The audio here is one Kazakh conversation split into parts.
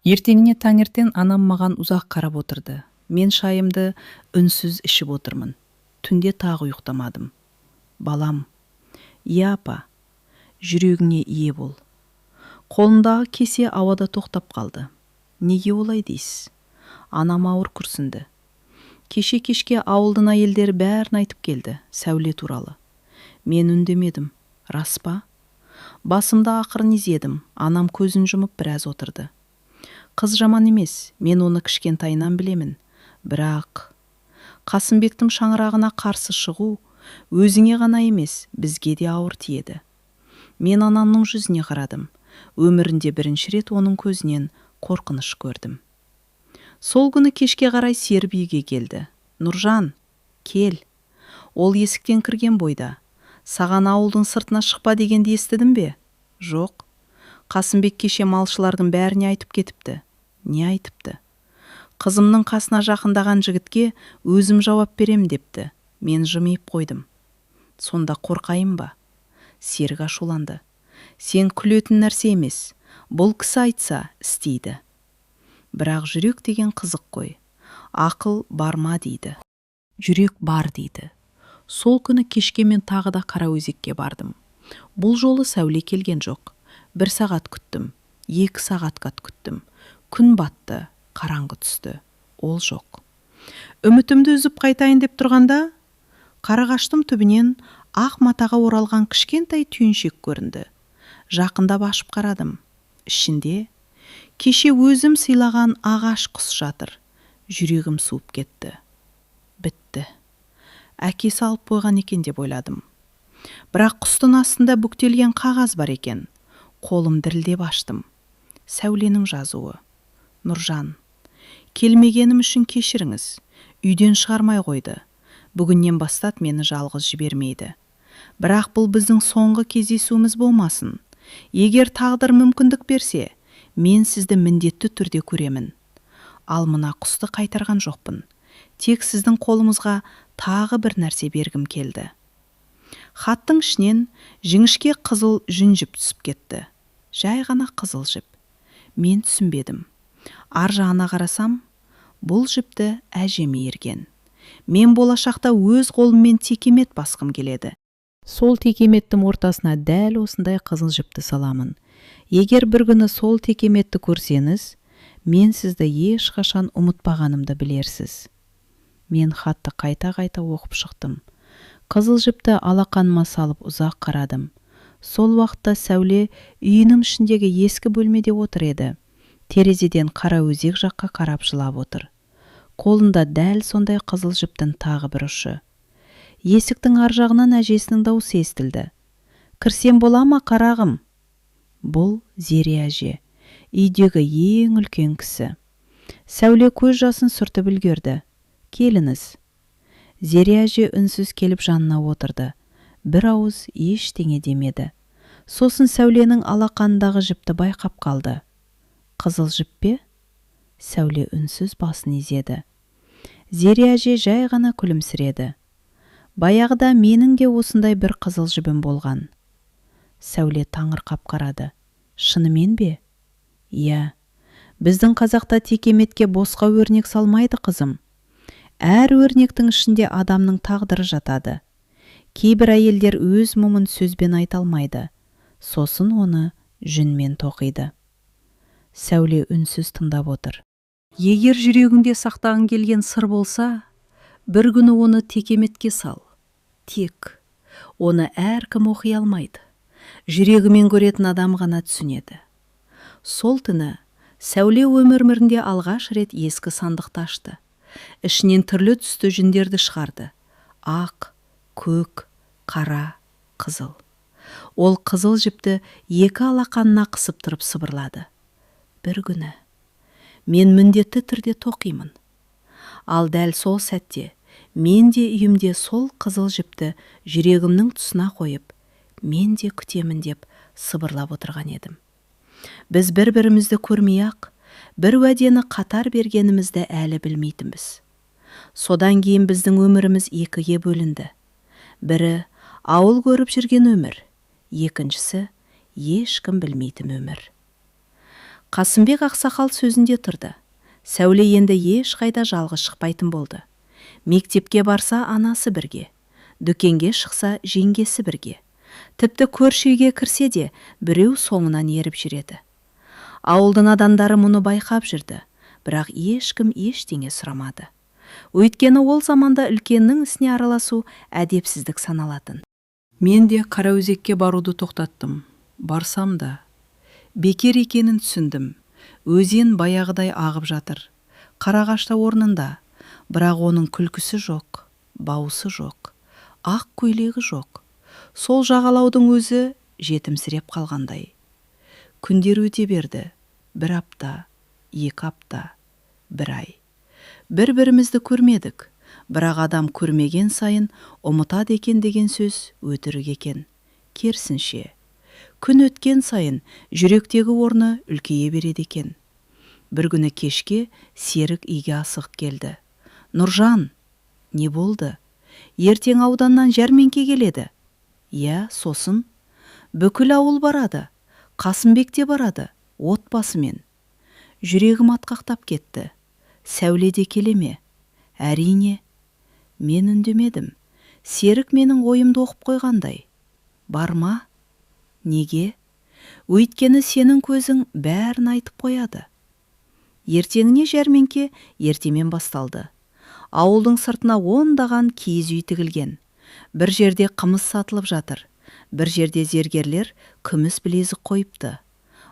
Ертеңіне таңертең анам маған ұзақ қарап отырды. Мен шайымды үнсіз ішіп отырмын. Түнде тағы ұйықтамадым. Балам, иә апа, жүрегіңе ие бол. Қолындағы кесе ауада тоқтап қалды. Неге олай дейсіз? Анам ауыр күрсінді. Кеше-кешке ауылдың әйелдері бәрін айтып келді, Сәуле туралы. Мен үндемедім, рас па? Басымда ақырын изедім. Анам көзін жұмып біраз отырды. Қыз жаман емес, мен оны кішкентайынан білемін. Бірақ Қасымбектің шаңырағына қарсы шығу өзіңе ғана емес, бізге де ауыр тиеді. Мен анамның жүзіне қарадым. Өмірінде бірінші рет оның көзінен қорқыныш көрдім. Сол күні кешке қарай Сербиге келді. Нұржан, кел. Ол есіктен кірген бойда. Саған ауылдың сыртына шықпа дегенді естідің бе? Жоқ. Қасымбек кеше малшылардың бәріне айтып кетіпті. Не айтыпты? Қызымның қасына жақындаған жігітке өзім жауап берем депті. Мен жымиып қойдым. Сонда қорқайын ба? Серік ашуланды. Сен күлетін нәрсе емес. Бұл кісі айтса істейді. Бірақ жүрек деген қызық қой. Ақыл барма дейді. Жүрек бар дейді. Сол күні кешке мен тағы да Қараөзекке бардым. Бұл жолы Сәуле келген жоқ. 1 сағат күттім. 2 сағатқа күттім. Күн батты, қараңғы түсті. Ол жоқ. Үмітімді үзіп қайтайын деп тұрғанда, қарағаштың түбінен ақ матаға оралған кішкентай түйіншек көрінді. Жақындап ашып қарадым. Ішінде кеше өзім сыйлаған ағаш құс жатыр. Жүрегім суып кетті. Бітті. Әкесі алып қойған екен деп ойладым. Бірақ құстың астында бүктелген қағаз бар екен. Қолым дірілдеп аштым. Сәуленің жазуы. Нұржан, келмегенім үшін кешіріңіз. Үйден шығармай қойды. Бүгіннен бастап мені жалғыз жібермейді. Бірақ бұл біздің соңғы кездесуіміз болмасын. Егер тағдыр мүмкіндік берсе, мен сізді міндетті түрде көремін. Ал мына құсты қайтарған жоқпын. Тек сіздің қолыңызға тағы бір нәрсе бергім келді. Хаттың ішінен жіңішке қызыл жүн жіп түсіп кетті. Жай ғана қызыл жіп. Мен түсінбедім. Ар жағына қарасам, бұл жіпті әжем ерген. Мен болашақта өз қолыммен текемет басқым келеді. Сол текеметтің ортасына дәл осындай қызыл жіпті саламын. Егер бір күні сол текеметті көрсеңіз, мен сізді ешқашан ұмытпағанымды білерсіз. Мен хатты қайта-қайта оқып шықтым. Қызыл жіпті алақаныма салып ұзақ қарадым. Сол уақытта Сәуле үйінің ішіндегі ескі бөлмеде отыр еді. Терезеден Қараөзек жаққа қарап жылап отыр. Қолында дәл сондай қызыл жіптің тағы бір ұшы. Есіктің ар жағынан әжесінің дауысы естілді. Кірсем бола ма, қарағым? Бұл Зере әже, үйдегі ең үлкен кісі. Сәуле көз жасын сүртіп үлгерді. Келіңіз. Зере әже үнсіз келіп жанына отырды. Бір ауыз ештеңе демеді. Сосын Сәуленің алақанындағы жіпті байқап қалды. Қызыл жіп пе? Сәуле үнсіз басын изеді. Зере әже жай ғана күлімсіреді. Баяғыда менің де осындай бір қызыл жібім болған. Сәуле таңырқап қарады. Шынымен бе? Иә, біздің қазақта текеметке босқа өрнек салмайды, қызым. Әр өрнектің ішінде адамның тағдыры жатады. Кейбір әйелдер өз мұңын сөзбен айта алмайды. Сосын оны жүнмен тоқиды. Сәуле үнсіз тыңдап отыр. Егер жүрегіңде сақтағың келген сыр болса, бір күні оны текеметке сал. Тек оны әркім оқи алмайды. Жүрегімен көретін адам ғана түсінеді. Сол түні Сәуле өмірінде алғаш рет ескі сандықты ашты. Ішінен түрлі түсті жүндерді шығарды. Ақ, көк, қара, қызыл. Ол қызыл жіпті екі алақанына қысып тұрып сыбырлады. Бір күні мен міндетті түрде тоқимын. Ал дәл сол сәтте мен де үйімде сол қызыл жіпті жүрегімнің тұсына қойып, мен де күтемін деп сыбырлап отырған едім. Біз бір-бірімізді көрмей-ақ, бір уәдені қатар бергенімізді әлі білмейтінбіз. Содан кейін біздің өміріміз екіге бөлінді. Бірі ауыл көріп жүрген өмір, екіншісі ешкім білмейтін өмір. Қасымбек ақсақал сөзінде тұрды. Сәуле енді ешқайда жалғыз шықпайтын болды. Мектепке барса анасы бірге, дүкенге шықса жеңгесі бірге, тіпті көрші үйге кірсе де біреу соңынан еріп жүреді. Ауылдың адамдары мұны байқап жүрді, бірақ ешкім ештеңе сұрамады. Өйткені ол заманда үлкеннің ісіне араласу әдепсіздік саналатын. Мен де Қараөзекке баруды тоқтаттым. Барсам да бекер екенін түсіндім. Өзен баяғыдай ағып жатыр. Қарағашта орнында, бірақ оның күлкісі жоқ, бауысы жоқ, ақ көйлегі жоқ. Сол жағалаудың өзі жетімсіреп қалғандай. Күндер өте берді. 1 апта, 2 апта, 1 ай. Бір-бірімізді көрмедік. Бірақ адам көрмеген сайын ұмытады екен деген сөз өтірік екен. Керісінше, күн өткен сайын жүректегі орны үлкейе береді екен. Бір күні кешке Серік үйге асығып келді. Нұржан, не болды? Ертең ауданнан жәрмеңке келеді. Иә, сосын бүкіл ауыл барады. Қасымбек те барады, отбасымен. Жүрегім атқақтап кетті. Сәуле де келе ме? Әрине. Мен үндемедім. Серік менің ойымды оқып қойғандай. Барма? Неге? Өйткені сенің көзің бәрін айтып қояды. Ертеңіне жәрмеңке ертемен басталды. Ауылдың сыртына 10-даған киіз үй тігілген. Бір жерде қымыз сатылып жатыр. Бір жерде зергерлер күміс білезік қойыпты.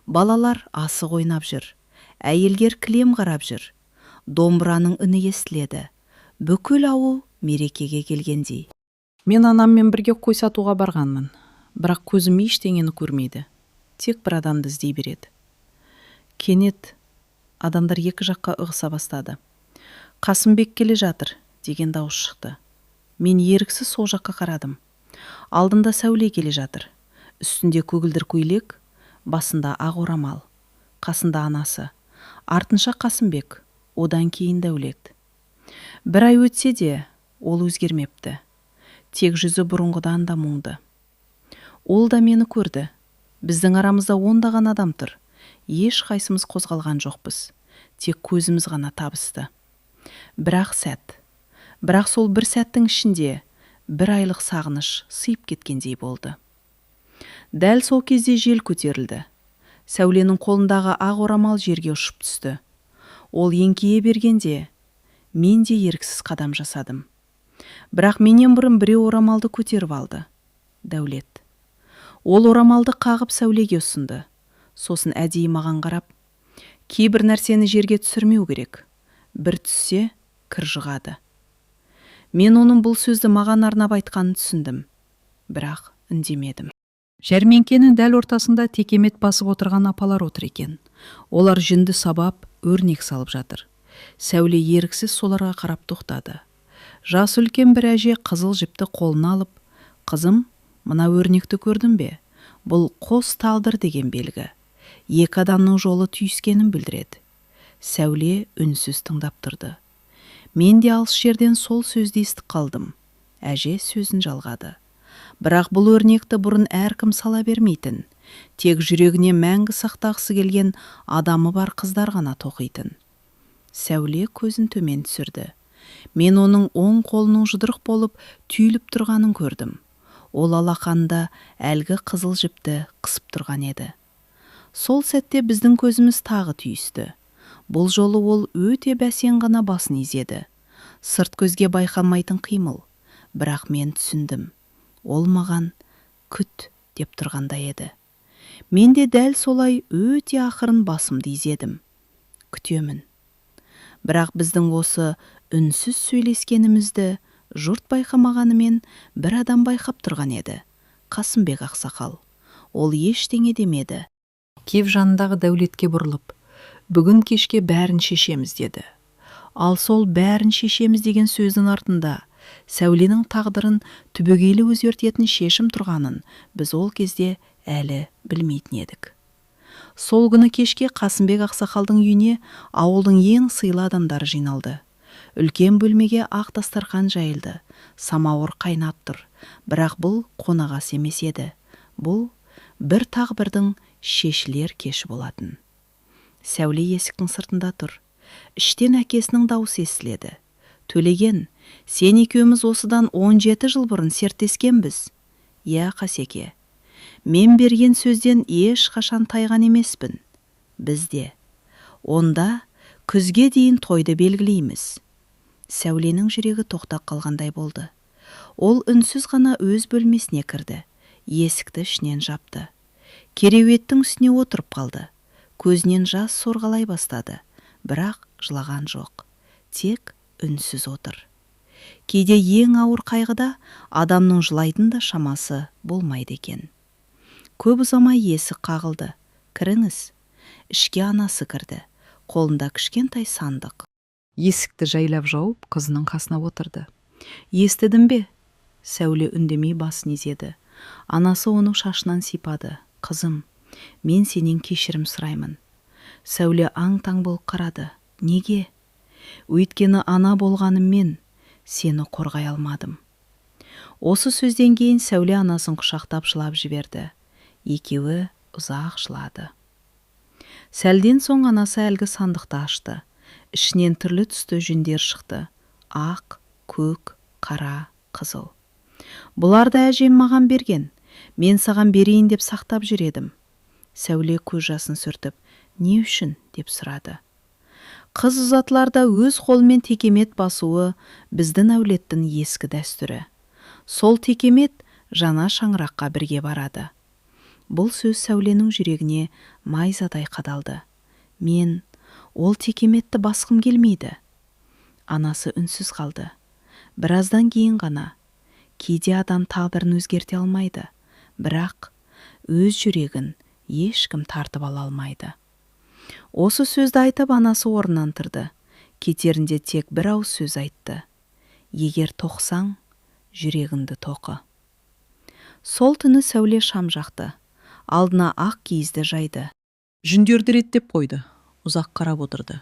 Балалар асық ойнап жүр. Әйелдер кілем қарап жүр. Домбыраның үні естіледі. Бүкіл ауыл мерекеге келгендей. Мен анаммен бірге қой сатуға барғанмын. Бірақ көзім ештеңені көрмейді. Тек бір адамды іздей береді. Кенет адамдар екі жаққа ығыса бастады. Қасымбек келе жатыр деген дауыс шықты. Мен еріксіз сол жаққа қарадым. Алдында Сәуле келе жатыр. Үстінде көгілдір көйлек, басында ақ орамал. Қасында анасы. Артынша Қасымбек, одан кейін Дәулет. 1 ай өтсе де ол өзгермепті. Тек жүзі бұрынғыдан да мұңды. Ол да мені көрді. Біздің арамызда 10-даған адам тұр. Еш қайсымыз қозғалған жоқпыз. Тек көзіміз ғана табысты. Бірақ сол бір сәттің ішінде 1 айлық сағыныш сыйып кеткендей болды. Дәл сол кезде жел көтерілді. Сәуленің қолындағы ақ орамал жерге ұшып түсті. Ол еңкейе бергенде мен де еріксіз қадам жасадым. Бірақ менен бұрын біреу орамалды көтеріп алды. Дәулет. Ол орамалды қағып Сәулеге ұсынды. Сосын әдейі маған қарап, кейбір нәрсені жерге түсірмеу керек. Бір түссе, кір жығады. Мен оның бұл сөзді маған арнап айтқанын түсіндім. Бірақ үндемедім. Жәрмеңкенің дәл ортасында текемет басып отырған апалар отыр екен. Олар жүнді сабап, өрнек салып жатыр. Сәуле еріксіз соларға қарап тоқтады. Жас үлкен бір әже қызыл жіпті қолына алып, «Қызым, мына өрнекті көрдің бе? Бұл қос тағдыр деген белгі. Екі адамның жолы түйіскенін білдіреді». Сәуле үнсіз тыңдап тұрды. Мен де алыс жерден сол сөзді естіп қалдым. Әже сөзін жалғады. Бірақ бұл өрнекті бұрын әркім сала бермейтін. Тек жүрегіне мәңгі сақтағысы келген адамы бар қыздар ғана тоқитын. Сәуле көзін төмен түсірді. Мен оның оң қолының жұдырық болып түйіліп тұрғанын көрдім. Ол алақанда әлгі қызыл жіпті қысып тұрған еді. Сол сәтте біздің көзіміз тағы түйісті. Бұл жолы ол өте бәсең ғана басын изеді. Сырт көзге байқалмайтын қимыл. Бірақ мен түсіндім. Ол маған күт деп тұрғандай еді. Мен де дәл солай өте ақырын басымды изедім. Күтемін. Бірақ біздің осы үнсіз сөйлескенімізді жұрт байқамағанымен бір адам байқап тұрған еді. Қасымбек ақсақал. Ол ештеңе демеді. Кев жанындағы Дәулетке бұрылып, «Бүгін кешке бәрін шешеміз» деді. Ал сол «бәрін шешеміз» деген сөздің артында Сәуленің тағдырын түбегейлі өзгертетін шешім тұрғанын біз ол кезде әлі білмейтін едік. Сол күні кешке Қасымбек ақсақалдың үйіне ауылдың ең сыйлы адамдары жиналды. Үлкен бөлмеге ақ дастархан жайылды. Самауыр қайнап тұр. Бірақ бұл қонағас емес еді. Бұл бір тағдырдың шешілер кеші болатын. Сәуле есіктің сыртында тұр. Іштен әкесінің даусы естіледі. Төлеген, сен екеуміз осыдан 17 жыл бұрын серттескенбіз. Иә, Қасеке. Мен берген сөзден ешқашан тайған емеспін. Бізде. Онда күзге дейін тойды белгілейміз. Сәуленің жүрегі тоқтап қалғандай болды. Ол үнсіз ғана өз бөлмесіне кірді. Есікті ішінен жапты. Кереуеттің үстіне отырып қалды. Көзінен жас сорғалай бастады. Бірақ жылаған жоқ. Тек үнсіз отыр. Кейде ең ауыр қайғыда адамның жылайтын да шамасы болмайды екен. Көп ұзамай есік қағылды. Кіріңіз. Ішке анасы кірді. Қолында кішкентай сандық. Есікті жайлап жауып, қызының қасына отырды. Естідің бе? Сәуле үндемей басын изеді. Анасы оның шашынан сипады. Қызым, мен сенен кешірім сұраймын. Сәуле аң-таң болып қарады. Неге? Өйткені ана болғаныммен сені қорғай алмадым. Осы сөзден кейін Сәуле анасын құшақтап жылап жіберді. Екеуі ұзақ жылады. Сәлден соң анасы әлгі сандықты ашты. Ішінен түрлі түсті жүндер шықты. Ақ, көк, қара, қызыл. Бұларды әжем маған берген. Мен саған берейін деп сақтап жүредім. Сәуле көз жасын сүртіп, не үшін деп сұрады. Қыз ұзатыларда өз қолымен текемет басуы біздің әулеттің ескі дәстүрі. Сол текемет жаңа шаңыраққа бірге барады. Бұл сөз Сәуленің жүрегіне майзадай қадалды. Мен ол текеметті басқым келмейді. Анасы үнсіз қалды. Біраздан кейін ғана. Кейде адам тағдырын өзгерте алмайды. Бірақ өз жүрегін ешкім тартып ала алмайды. Осы сөзді айтып анасы орнынан тұрды. Кетерінде тек бір ауыз сөз айтты. Егер тоқсаң, жүрегіңді тоқы. Сол түні Сәуле шам жақты. Алдына ақ киізді жайды. Жүндерді реттеп қойды. Ұзақ қарап отырды.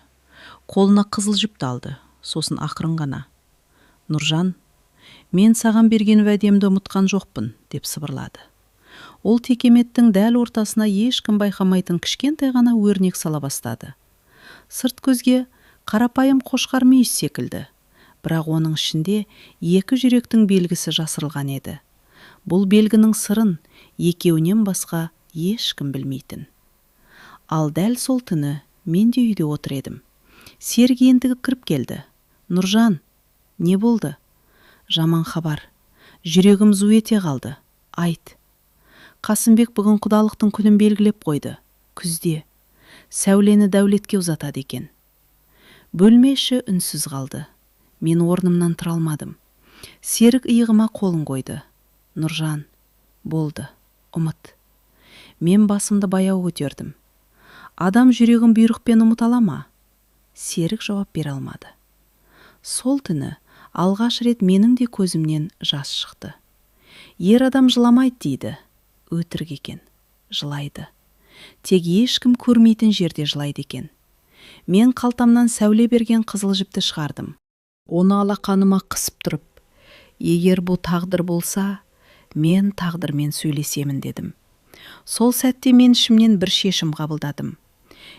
Қолына қызыл жіпті алды. Сосын ақырын ғана. Нұржан, мен саған берген уәдемді ұмытқан жоқпын, деп сыбырлады. Ол текеметтің дәл ортасына ешкім байқамайтын кішкентай ғана өрнек сала бастады. Сырт көзге қарапайым қошқар мүйіз секілді. Бірақ оның ішінде екі жүректің белгісі жасырылған еді. Бұл белгінің сырын екеуінен басқа ешкім білмейтін. Ал дәл сол түні мен де үйде отыр едім. Серік ендігі кіріп келді. Нұржан, не болды? Жаман хабар. Жүрегім зу ете қалды. Айт. Қасымбек бүгін құдалықтың күнін белгілеп қойды. Күзде. Сәулені дәулетке ұзатады екен. Бөлме іші үнсіз қалды. Мен орнымнан тұра алмадым. Серік иығыма қолын қойды. Нұржан, болды, ұмыт. Мен басымды баяу көтердім. Адам жүрегін бұйрықпен ұмыта ала ма? Серік жауап бере алмады. Сол түні алғаш рет менің де көзімнен жас шықты. Ер адам жыламайды дейді. Өтірік екен. Жылайды. Тек ешкім көрмейтін жерде жылайды екен. Мен қалтамнан Сәуле берген қызыл жіпті шығардым. Оны алақаныма қысып тұрып, егер бұл тағдыр болса, мен тағдырмен сөйлесемін дедім. Сол сәтте мен ішімнен бір шешім қабылдадым.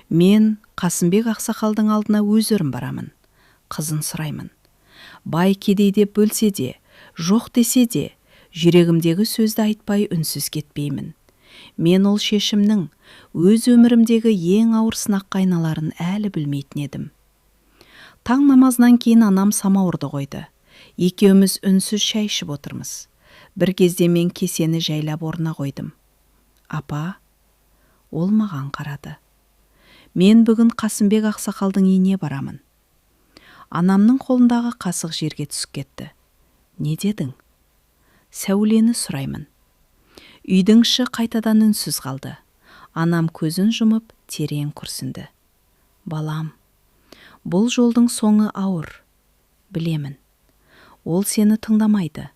Мен Қасымбек ақсақалдың алдына өз өрім барамын. Қызын сұраймын. Бай кедей деп бөлсе де, жоқ десе де, жүрегімдегі сөзді айтпай үнсіз кетпеймін. Мен ол шешімнің өз өмірімдегі ең ауыр сынаққа айналарын әлі білмейтін едім. Таң намазынан кейін анам самауырды қойды. Екеуміз үнсіз шай ішіп отырмыз. Бір кезде мен кесені жайлап орнына қойдым. Апа, ол маған қарады. Мен бүгін Қасымбек ақсақалдың үйіне барамын. Анамның қолындағы қасық жерге түсіп кетті. Не дедің? Сәулені сұраймын. Үйдің іші қайтадан үнсіз қалды. Анам көзін жұмып терең күрсінді. Балам, бұл жолдың соңы ауыр. Білемін. Ол сені тыңдамайды.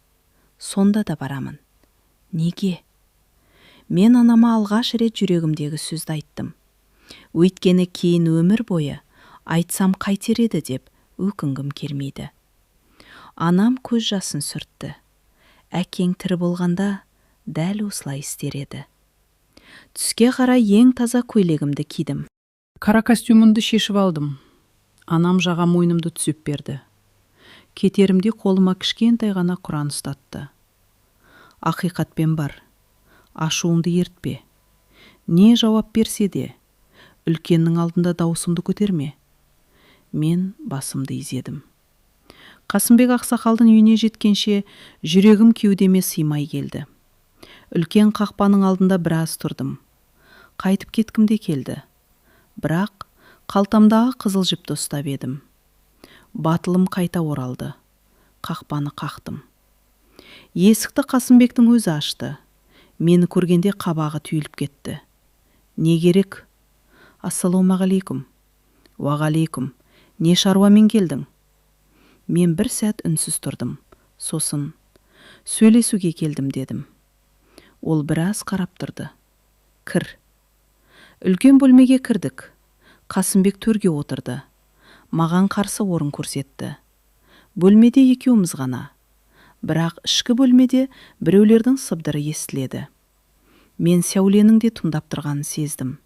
Сонда да барамын. Неге? Мен анама алғаш рет жүрегімдегі сөзді айттым. Өйткені кейін өмір бойы айтсам қайтер еді деп өкінгім келмейді. Анам көз жасын сүртті. Әкең тірі болғанда дәл осылай істер еді. Түске қарай ең таза көйлегімді кидім. Кара костюмымды шешіп алдым. Анам жаға мойнымды түсіп берді. Кетерімде қолыма кішкентай ғана Құран ұстатты. Ақиқатпен бар. Ашуыңды ертпе. Не жауап берсе де, үлкеннің алдында даусымды көтерме. Мен басымды изедім. Қасымбек ақсақалдың үйіне жеткенше жүрегім кеудеме сыймай келді. Үлкен қақпаның алдында біраз тұрдым. Қайтып кеткім де келді. Бірақ қалтамдағы қызыл жіпті ұстап едім. Батылым қайта оралды. Қақпаны қақтым. Есікті Қасымбектің өзі ашты. Мені көргенде қабағы түйіліп кетті. Не керек? Ассалаумағалейкум. Уағалейкум. Не шаруамен келдің? Мен бір сәт үнсіз тұрдым. Сосын сөйлесуге келдім дедім. Ол біраз қарап тұрды. Кір. Үлкен бөлмеге кірдік. Қасымбек төрге отырды. Маған қарсы орын көрсетті. Бөлмеде екеуміз ғана. Бірақ ішкі бөлмеде біреулердің сыбдыры естіледі. Мен Сәуленің де тыңдап тұрғанын сездім.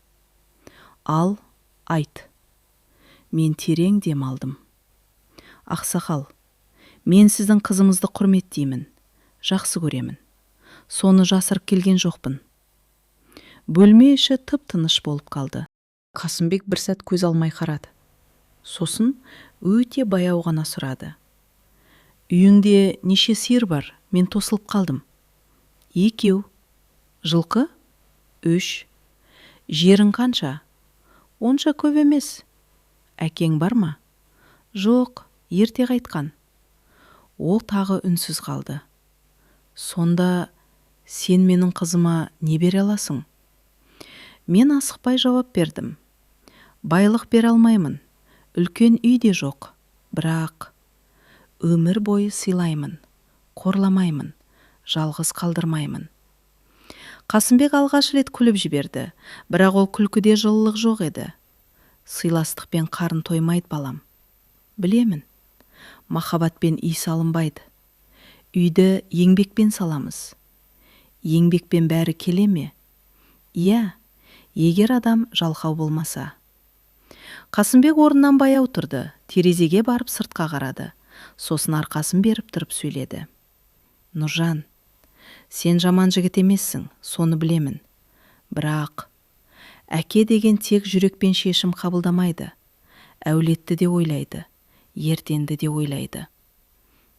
Ал, айт. Мен терең дем алдым. Ақсақал, мен сіздің қызымызды құрметтеймін, жақсы көремін. Соны жасырып келген жоқпын. Бөлме іші тып-тыныш болып қалды. Қасымбек бір сәт көз алмай қарады. Сосын өте баяу ғана сұрады. Үйіңде неше сиыр бар? Мен тосылып қалдым. 2. Жылқы? 3. Жерің қанша? Онша көп емес. Әкең бар ма? Жоқ, ерте қайтқан. Ол тағы үнсіз қалды. Сонда сен менің қызыма не бере аласың? Мен асықпай жауап бердім. Байлық бере алмаймын. Үлкен үй де жоқ. Бірақ өмір бойы сыйлаймын. Қорламаймын. Жалғыз қалдырмаймын. Қасымбек алғаш рет күліп жіберді. Бірақ ол күлкіде жылылық жоқ еді. Сыйластықпен қарын тоймайды балам. Білемін. Махаббатпен үй салынбайды. Үйді еңбекпен саламыз. Еңбекпен бәрі келе ме? Иә, егер адам жалқау болмаса. Қасымбек орнынан баяу тұрды. Терезеге барып сыртқа қарады. Сосын арқасын беріп тұрып сөйледі. Нұржан, сен жаман жігіт емессің, соны білемін. Бірақ әке деген тек жүрекпен шешім қабылдамайды. Әулетті де ойлайды, ертеңді де ойлайды.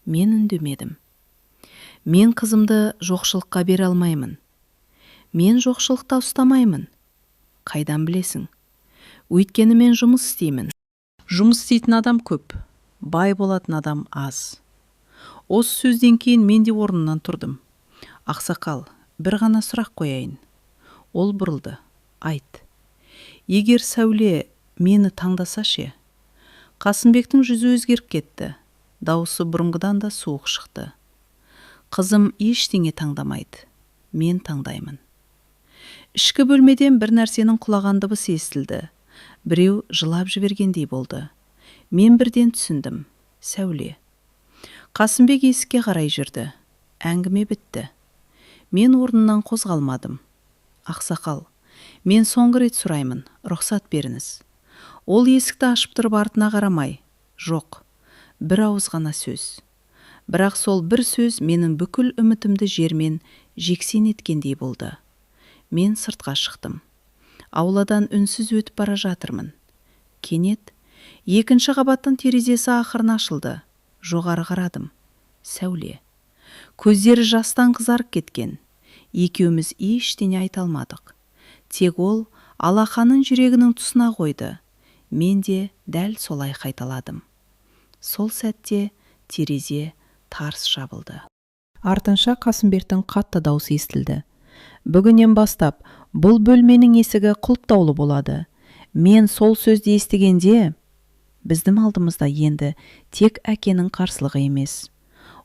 Мен үндемедім. Мен қызымды жоқшылыққа бере алмаймын. Мен жоқшылықта ұстамаймын. Қайдан білесің? Өйткені мен жұмыс істеймін. Жұмыс істейтін адам көп, бай болатын адам аз. Осы сөзден кейін мен де орнымнан тұрдым. Ақсақал, бір ғана сұрақ қояйын. Ол бұрылды. Айт. Егер Сәуле мені таңдаса ше? Қасымбектің жүзі өзгеріп кетті. Дауысы бұрынғыдан да суық шықты. Қызым ештеңе таңдамайды. Мен таңдаймын. Ішкі бөлмеден бір нәрсенің құлаған дыбысы естілді. Біреу жылап жібергендей болды. Мен бірден түсіндім. Сәуле. Қасымбек есікке қарай жүрді. Әңгіме бітті. Мен орнынан қозғалмадым. Ақсақал, мен соңғы рет сұраймын, рұқсат беріңіз. Ол есікті ашып тұрып артына қарамай. Жоқ, бір ауыз ғана сөз. Бірақ сол бір сөз менің бүкіл үмітімді жермен жексен еткендей болды. Мен сыртқа шықтым. Ауладан үнсіз өтіп бара жатырмын. Кенет екінші қабаттың терезесі ақырын ашылды. Жоғары қарадым. Сәуле. Көздері жастан қызарып кеткен. Екеуміз ештеңе айта алмадық. Тек ол алақанын жүрегінің тұсына қойды. Мен де дәл солай қайталадым. Сол сәтте терезе тарс жабылды. Артынша Қасымбектің қатты даусы естілді. Бүгіннен бастап бұл бөлменің есігі құлыптаулы болады. Мен сол сөзді естігенде, біздің алдымызда енді тек әкенің қарсылығы емес.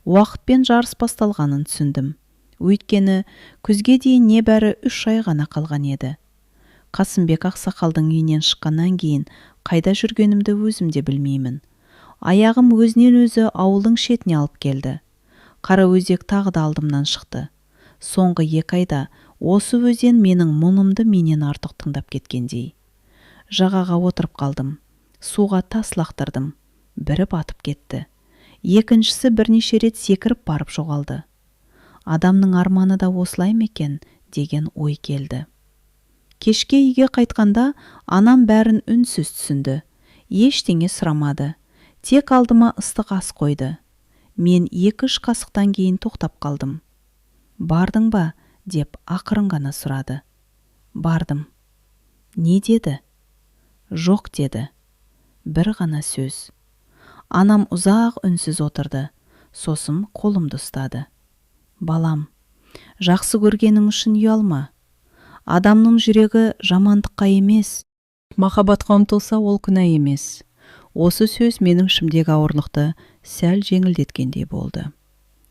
Уақытпен жарыс басталғанын түсіндім. Өйткені күзге дейін небәрі 3 ай ғана қалған еді. Қасымбек ақсақалдың үйінен шыққаннан кейін қайда жүргенімді өзім де білмеймін. Аяғым өзінен өзі ауылдың шетіне алып келді. Қараөзек тағы да алдымнан шықты. Соңғы 2 айда осы өзен менің мұнымды менен артық тыңдап кеткендей. Жағаға отырып қалдым. Суға тас лақтырдым. Бірі батып кетті. Екіншісі бірнеше рет секіріп барып жоғалды. Адамның арманы да осылай ма екен деген ой келді. Кешке үйге қайтқанда анам бәрін үнсіз түсінді. Ештеңе сұрамады. Тек алдыма ыстық ас қойды. Мен 2-3 қасықтан кейін тоқтап қалдым. Бардың ба? Деп ақырын ғана сұрады. Бардым. Не деді? Жоқ деді. Бір ғана сөз. Анам ұзақ үнсіз отырды. Сосын қолымды ұстады. Балам, жақсы көргенің үшін ұялма. Адамның жүрегі жамандыққа емес, махаббатқа ұмтылса ол күнә емес. Осы сөз менің ішімдегі ауырлықты сәл жеңілдеткендей болды.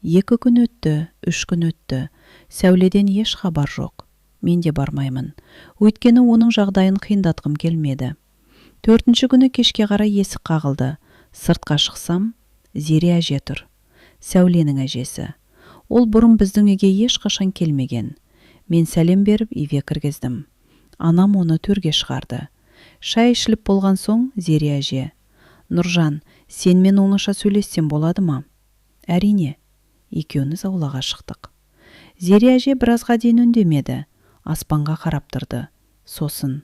2 күн өтті, 3 күн өтті. Сәуледен еш хабар жоқ. Мен де бармаймын. Өйткені оның жағдайын қиындатқым келмеді. 4-ші күні кешке қарай есік қағылды. Сыртқа шықсам, Зере әже тұр. Сәуленің әжесі. Ол бұрын біздің үйге ешқашан келмеген. Мен сәлем беріп үйге кіргіздім. Анам оны төрге шығарды. Шай ішіліп болған соң Зере әже: Нұржан, сенмен оңаша сөйлессем болады ма? Әрине. Екеуміз аулаға шықтық. Зере әже біразға дейін үндемеді. Аспанға қарап тұрды. Сосын: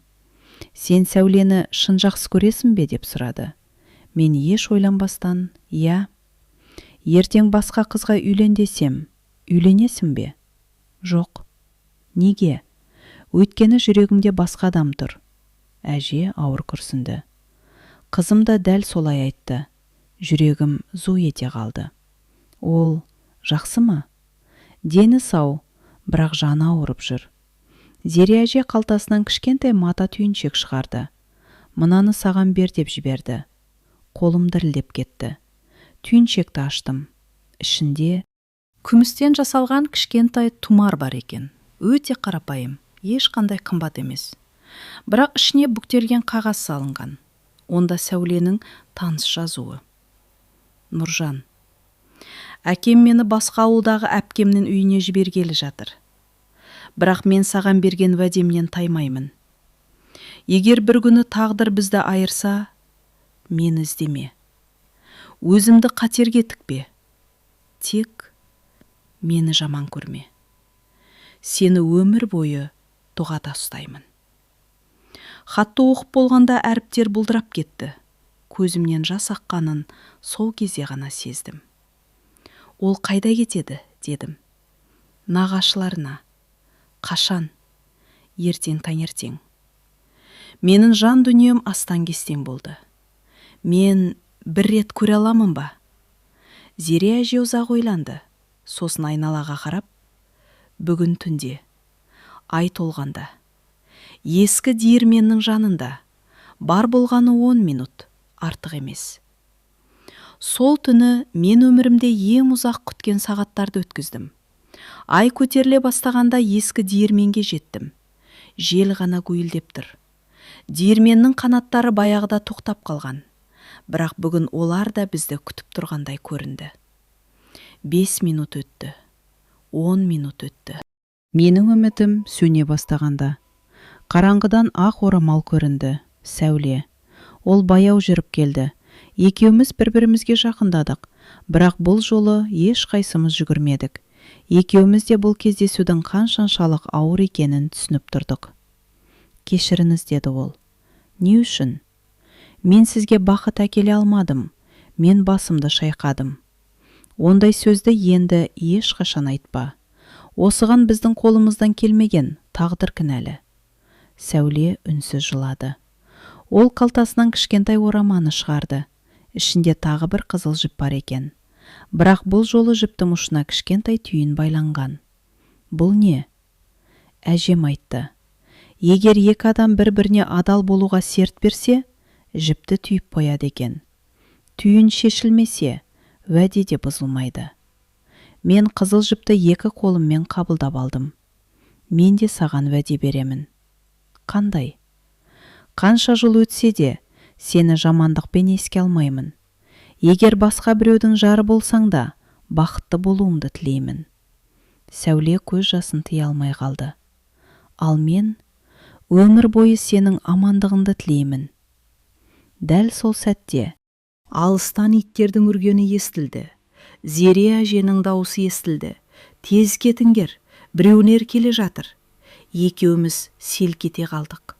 Сен Сәулені шын жақсы көресің бе деп сұрады. Мен еш ойланбастан: Иә. Ертең басқа қызға үйлен десем, үйленесің бе? Жоқ. Неге? Өйткені жүрегімде басқа адам тұр. Әже ауыр күрсінді. Қызым да дәл солай айтты. Жүрегім зу ете қалды. Ол жақсы ма? Дені сау, бірақ жаны ауырып жүр. Зере әже қалтасынан кішкентай мата түйіншек шығарды. Мынаны саған бер деп жіберді. Қолым дірілдеп кетті. Түйіншекті аштым. Ішінде күмістен жасалған кішкентай тұмар бар екен. Өте қарапайым, ешқандай қымбат емес. Бірақ ішіне бүктелген қағаз салынған. Онда Сәуленің таныс жазуы. Нұржан, әкем мені басқа ауылдағы әпкемнің үйіне жібергелі жатыр. Бірақ мен саған берген уәдемнен таймаймын. Егер бір күні тағдыр бізді айырса, мені іздеме. Өзімді қатерге тікпе. Тек мені жаман көрме. Сені өмір бойы дұғада ұстаймын. Хатты оқып болғанда әріптер бұлдырап кетті. Көзімнен жас аққанын сол кезде ғана сездім. Ол қайда кетеді, дедім. Нағашыларына. Қашан? Ертең таңертең. Менің жан дүнием астан-кестен болды. Мен бір рет көре аламын ба? Зере әже ұзақ ойланды. Сосын айналаға қарап: Бүгін түнде, ай толғанда, ескі диірменнің жанында, бар болғаны 10 минут, артық емес. Сол түні мен өмірімде ең ұзақ күткен сағаттарды өткіздім. Ай көтеріле бастағанда ескі диірменге жеттім. Жел ғана гуілдеп тұр. Диірменнің қанаттары баяғыда тоқтап қалған. Бірақ бүгін олар да бізді күтіп тұрғандай көрінді. 5 минут өтті. 10 минут өтті. Менің үмітім сөне бастағанда. Қараңғыдан ақ орамал көрінді. Сәуле. Ол баяу жүріп келді. Екеуміз бір-бірімізге жақындадық. Бірақ бұл жолы ешқайсымыз жүгірмедік. Екеуміз де бұл кездесудің қаншаншалық ауыр екенін түсініп тұрдық. Кешіріңіз, деді ол. Не үшін? Мен сізге бақыт әкеле алмадым. Мен басымды шайқадым. Ондай сөзді енді ешқашан айтпа. Осыған біздің қолымыздан келмеген, тағдыр кінәлі. Сәуле үнсіз жылады. Ол қалтасынан кішкентай ораманы шығарды. Ішінде тағы бір қызыл жіп бар екен. Бірақ бұл жолы жіптің ұшына кішкентай түйін байланған. Бұл не? Әжем айтты. Егер екі адам бір-біріне адал болуға серт берсе, жіпті түйіп қояды екен. Түйін шешілмесе, уәде де бұзылмайды. Мен қызыл жіпті екі қолыммен қабылдап алдым. Мен де саған уәде беремін. Қандай? Қанша жыл өтсе де, сені жамандықпен еске алмаймын. Егер басқа біреудің жары болсаң да, бақытты болуыңды тілеймін. Сәуле көз жасын тыя алмай қалды. Ал мен Өмір бойы сенің амандығыңды тілеймін. Дәл сол сәтте алыстан иттердің үргені естілді. Зере әженің дауысы естілді. Тез кетіңдер, біреулер келе жатыр. Екеуміз селк ете қалдық.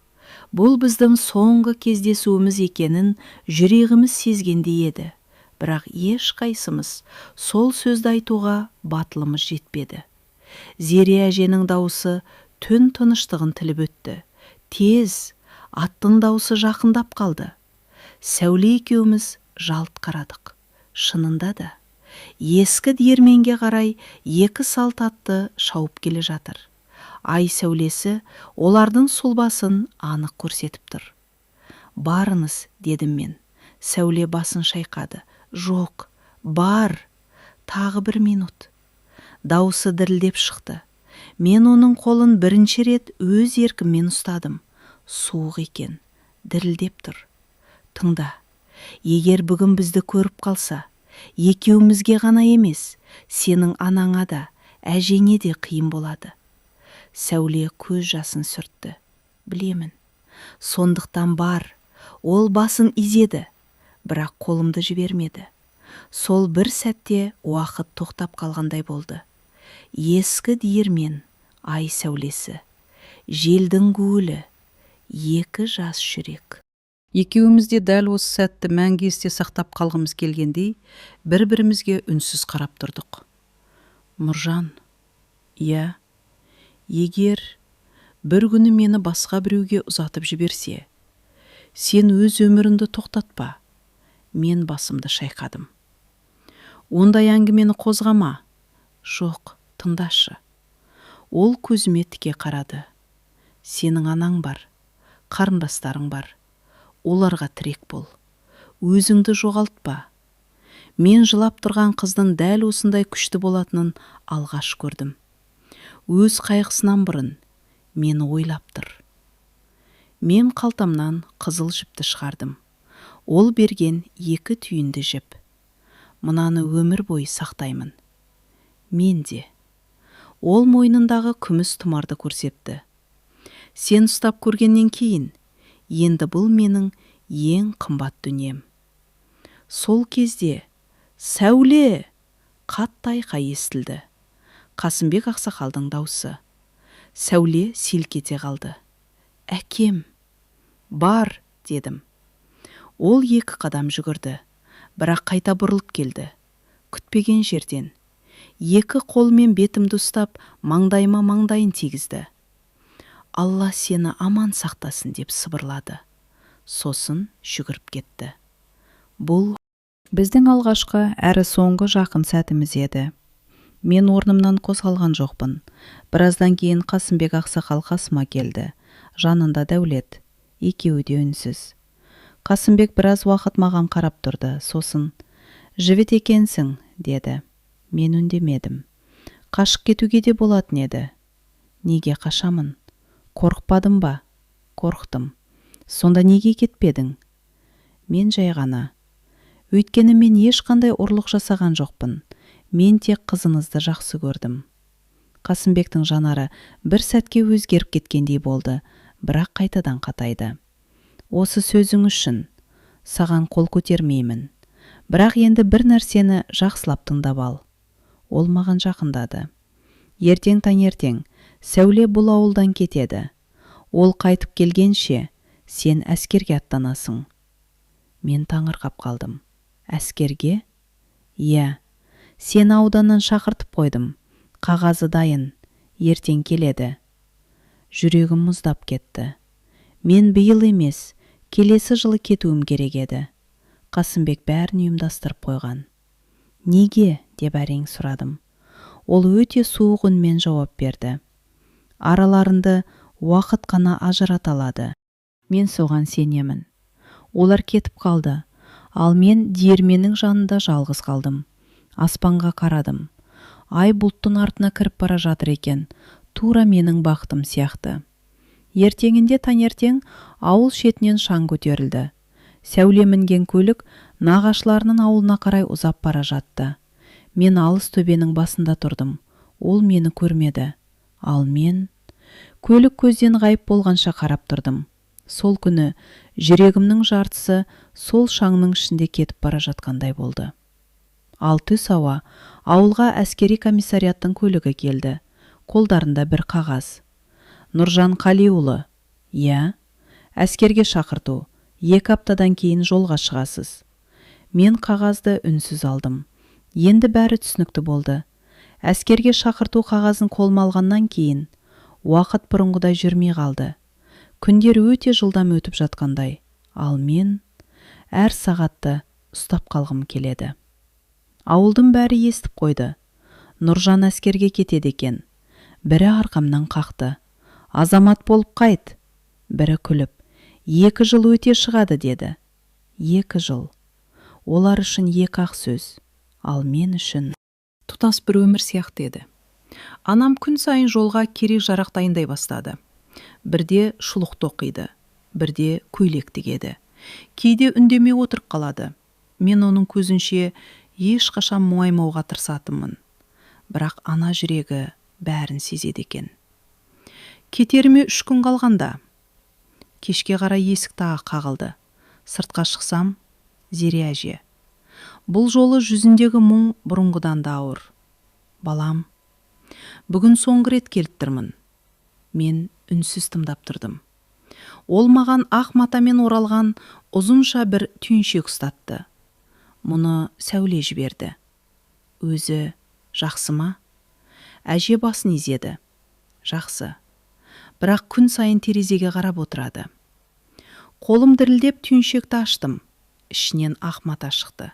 Бұл біздің соңғы кездесуіміз екенін жүрегіміз сезгендей еді. Бірақ ешқайсымыз сол сөзді айтуға батылымыз жетпеді. Зере әженің дауысы түн тыныштығын тіліп өтті. Тез, аттың дауысы жақындап қалды. Сәуле екеуміз жалт қарадық. Шынында да, ескі диірменге қарай 2 салт атты шауып келе жатыр. Ай сәулесі олардың сұлбасын анық көрсетіп тұр. Барыңыз, дедім мен. Сәуле басын шайқады. Жоқ, бар. Тағы 1 минут. Дауысы дірілдеп шықты. Мен оның қолын бірінші рет өз еркіммен ұстадым. Суық екен, дірілдеп тұр. Тыңда, егер бүгін бізді көріп қалса, екеумізге ғана емес, сенің анаңа да, әжеңе де қиын болады. Сәуле көз жасын сүртті. Білемін. Сондықтан бар. Ол басын изеді, бірақ қолымды жібермеді. Сол бір сәтте уақыт тоқтап қалғандай болды. Ескі диірмен, ай сәулесі, желдің гуілі, 2 жас жүрек. Екеумізде дәл осы сәтті мәңгі есте сақтап қалғымыз келгендей, бір-бірімізге үнсіз қарап тұрдық. Мұржан, иә, егер бір күні мені басқа біреуге ұзатып жіберсе, сен өз өміріңді тоқтатпа. Мен басымды шайқадым. Ондай әңгімені қозғама. Жоқ, тыңдашы. Ол көзіме тіке қарады. Сенің анаң бар, қарындастарың бар. Оларға тірек бол. Өзіңді жоғалтпа. Мен жылап тұрған қыздың дәл осындай күшті болатынын алғаш көрдім. Өз қайғысынан бұрын мені ойлап тұр. Мен қалтамнан қызыл жіпті шығардым. Ол берген 2 түйінді жіп. Мынаны өмір бойы сақтаймын. Мен де. Ол мойнындағы күміс тұмарды көрсетті. Сен ұстап көргеннен кейін, енді бұл менің ең қымбат дүнием. Сол кезде Сәуле қатты айқай естілді. Қасымбек ақсақалдың даусы. Сәуле селк ете қалды. Әкем, бар, дедім. Ол 2 қадам жүгірді, бірақ қайта бұрылып келді. Күтпеген жерден 2 қолмен бетімді ұстап, маңдайыма маңдайын тигізді. Алла сені аман сақтасын деп сыбырлады. Сосын жүгіріп кетті. Бұл біздің алғашқы әрі соңғы жақын сәтіміз еді. Мен орнымнан қозғалған жоқпын. Біраздан кейін Қасымбек ақсақал қасыма келді. Жанында Дәулет. Екеуі де үнсіз. Қасымбек біраз уақыт маған қарап тұрды. Сосын, жігіт екенсің, деді. Мен үндемедім. Қашып кетуге де болатын еді. Неге қашамын? Қорықпадым ба? Қорықтым. Сонда неге кетпедің? Мен жай ғана. Өйткені мен ешқандай ұрлық жасаған жоқпын. Мен тек қызыңызды жақсы көрдім. Қасымбектің жанары бір сәтке өзгеріп кеткендей болды, бірақ қайтадан қатайды. Осы сөзің үшін саған қол көтермеймін. Бірақ енді бір нәрсені жақсылап тыңдап ал. Ол маған жақындады. Ертең таңертең Сәуле бұл ауылдан кетеді. Ол қайтып келгенше сен әскерге аттанасың. Мен таңырқап қалдым. Әскерге? Иә, сені ауданнан шақыртып қойдым. Қағазы дайын. Ертең келеді. Жүрегім мұздап кетті. Мен биыл емес, келесі жылы кетуім керек еді. Қасымбек бәрін ұйымдастырып қойған. Неге? Деп әрең сұрадым. Ол өте суық үнмен жауап берді. Араларында уақыт қана ажырата алады. Мен соған сенемін. Олар кетіп қалды, ал мен диірменнің жанында жалғыз қалдым. Аспанға қарадым. Ай бұлттың артына кіріп бара жатыр екен, тура менің бақытым сияқты. Ертеңінде таңертең ауыл шетінен шаң көтерілді. Сәуле мінген көлік нағашыларының ауылына қарай ұзап бара жатты. Мен алыс төбенің басында тұрдым. Ол мені көрмеді. Ал мен Көлік көзден ғайып болғанша қарап тұрдым. Сол күні жүрегімнің жартысы сол шаңның ішінде кетіп бара жатқандай болды. Ал түс ауа ауылға әскери комиссариаттың көлігі келді. Қолдарында бір қағаз. Нұржан Қалиұлы. Иә, әскерге шақырту. 2 аптадан кейін жолға шығасыз. Мен қағазды үнсіз алдым. Енді бәрі түсінікті болды. Әскерге шақырту қағазын қолыма алғаннан кейін уақыт бұрынғыдай жүрмей қалды. Күндер өте жылдам өтіп жатқандай, ал мен әр сағатты ұстап қалғым келеді. Ауылдың бәрі естіп қойды. Нұржан әскерге кетеді екен. Бірі арқамнан қақты. Азамат болып қайт. Бірі күліп, 2 жыл өте шығады деді. 2 жыл. Олар үшін 2 ақ сөз, ал мен үшін тұтас бір өмір сияқты еді. Анам күн сайын жолға керек жарақ дайындай бастады. Бірде шұлықты оқиды, бірде көйлек тігеді. Кейде үндемей отырып қалады. Мен оның көзінше ешқашан мұңаймауға тырысатынмын. Бірақ ана жүрегі бәрін сезеді екен. Кетеріме 3 күн қалғанда. Кешке қарай есік тағы қағылды. Сыртқа шықсам, Зере әже. Бұл жолы жүзіндегі мұң бұрынғыдан да ауыр. Балам, бүгін соңғы рет келіп тұрмын. Мен үнсіз тыңдап тұрдым. Ол маған ақ матамен оралған ұзынша бір түйіншек ұстатты. Мұны Сәуле жіберді. Өзі жақсы ма? Әже басын изеді. Жақсы. Бірақ күн сайын терезеге қарап отырады. Қолым дірілдеп түйіншекті аштым. Ішінен ақ мата шықты.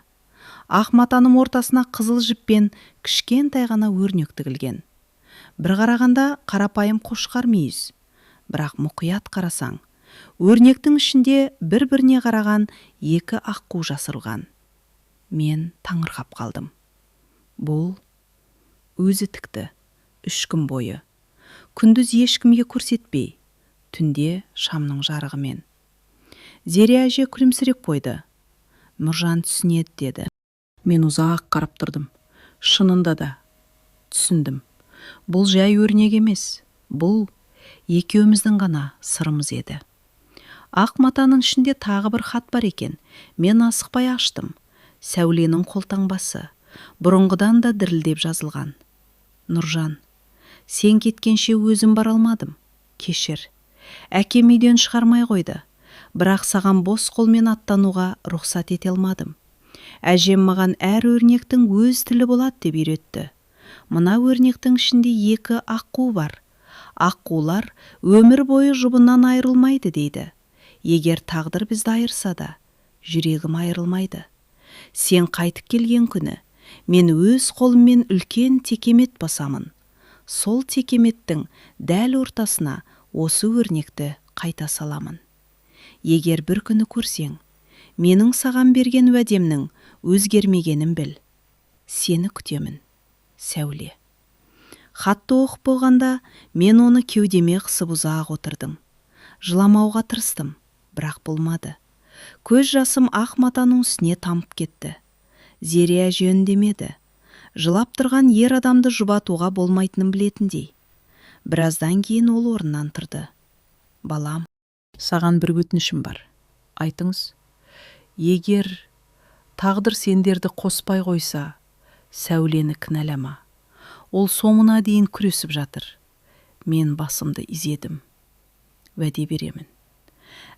Ақ матаның ортасына қызыл жіппен кішкентай ғана өрнек тігілген. Бір қарағанда қарапайым қошқар мүйіз. Бірақ мұқият қарасаң, өрнектің ішінде бір-біріне қараған 2 аққу жасырылған. Мен таңырқап қалдым. Бұл өзі тікті 3 күн бойы. Күндіз ешкімге көрсетпей, түнде шамның жарығымен. Зере әже күлімсіреп қойды. Нұржан түсінеді деді. Мен ұзақ қарап тұрдым. Шынында да түсіндім. Бұл жай өрнек емес. Бұл екеуміздің ғана сырымыз еді. Ақ матаның ішінде тағы бір хат бар екен. Мен асықпай аштым. Сәуленің қолтаңбасы. Бұрынғыдан да дірілдеп жазылған. Нұржан, сен кеткенше өзім бара алмадым. Кешір. Әкем үйден шығармай қойды. Бірақ саған бос қолмен аттануға рұқсат ете алмадым. Әжем маған әр өрнектің өз тілі болады деп үйретті. Мына өрнектің ішінде 2 аққу бар. Аққулар өмір бойы жұбынан айырылмайды дейді. Егер тағдыр бізді айырса да, жүрегім айырылмайды. Сен қайтып келген күні, мен өз қолыммен үлкен текемет басамын. Сол текеметтің дәл ортасына осы өрнекті қайта саламын. Егер бір күні көрсең, менің саған берген уәдемнің өзгермегенін біл. Сені күтемін, Сәуле. Хатты оқып болғанда мен оны кеудеме қысып ұзақ отырдым. Жыламауға тырыстым, бірақ болмады. Көз жасым ақ матаның үстіне тамып кетті. Зере әже үндемеді. Жылап тұрған ер адамды жұбатуға болмайтынын білетіндей. Біраздан кейін ол орнынан тұрды. Балам, саған бір өтінішім бар. Айтыңыз. Егер тағдыр сендерді қоспай қойса, Сәулені кінәлама. Ол соңына дейін күресіп жатыр. Мен басымды изедім. Уәде беремін.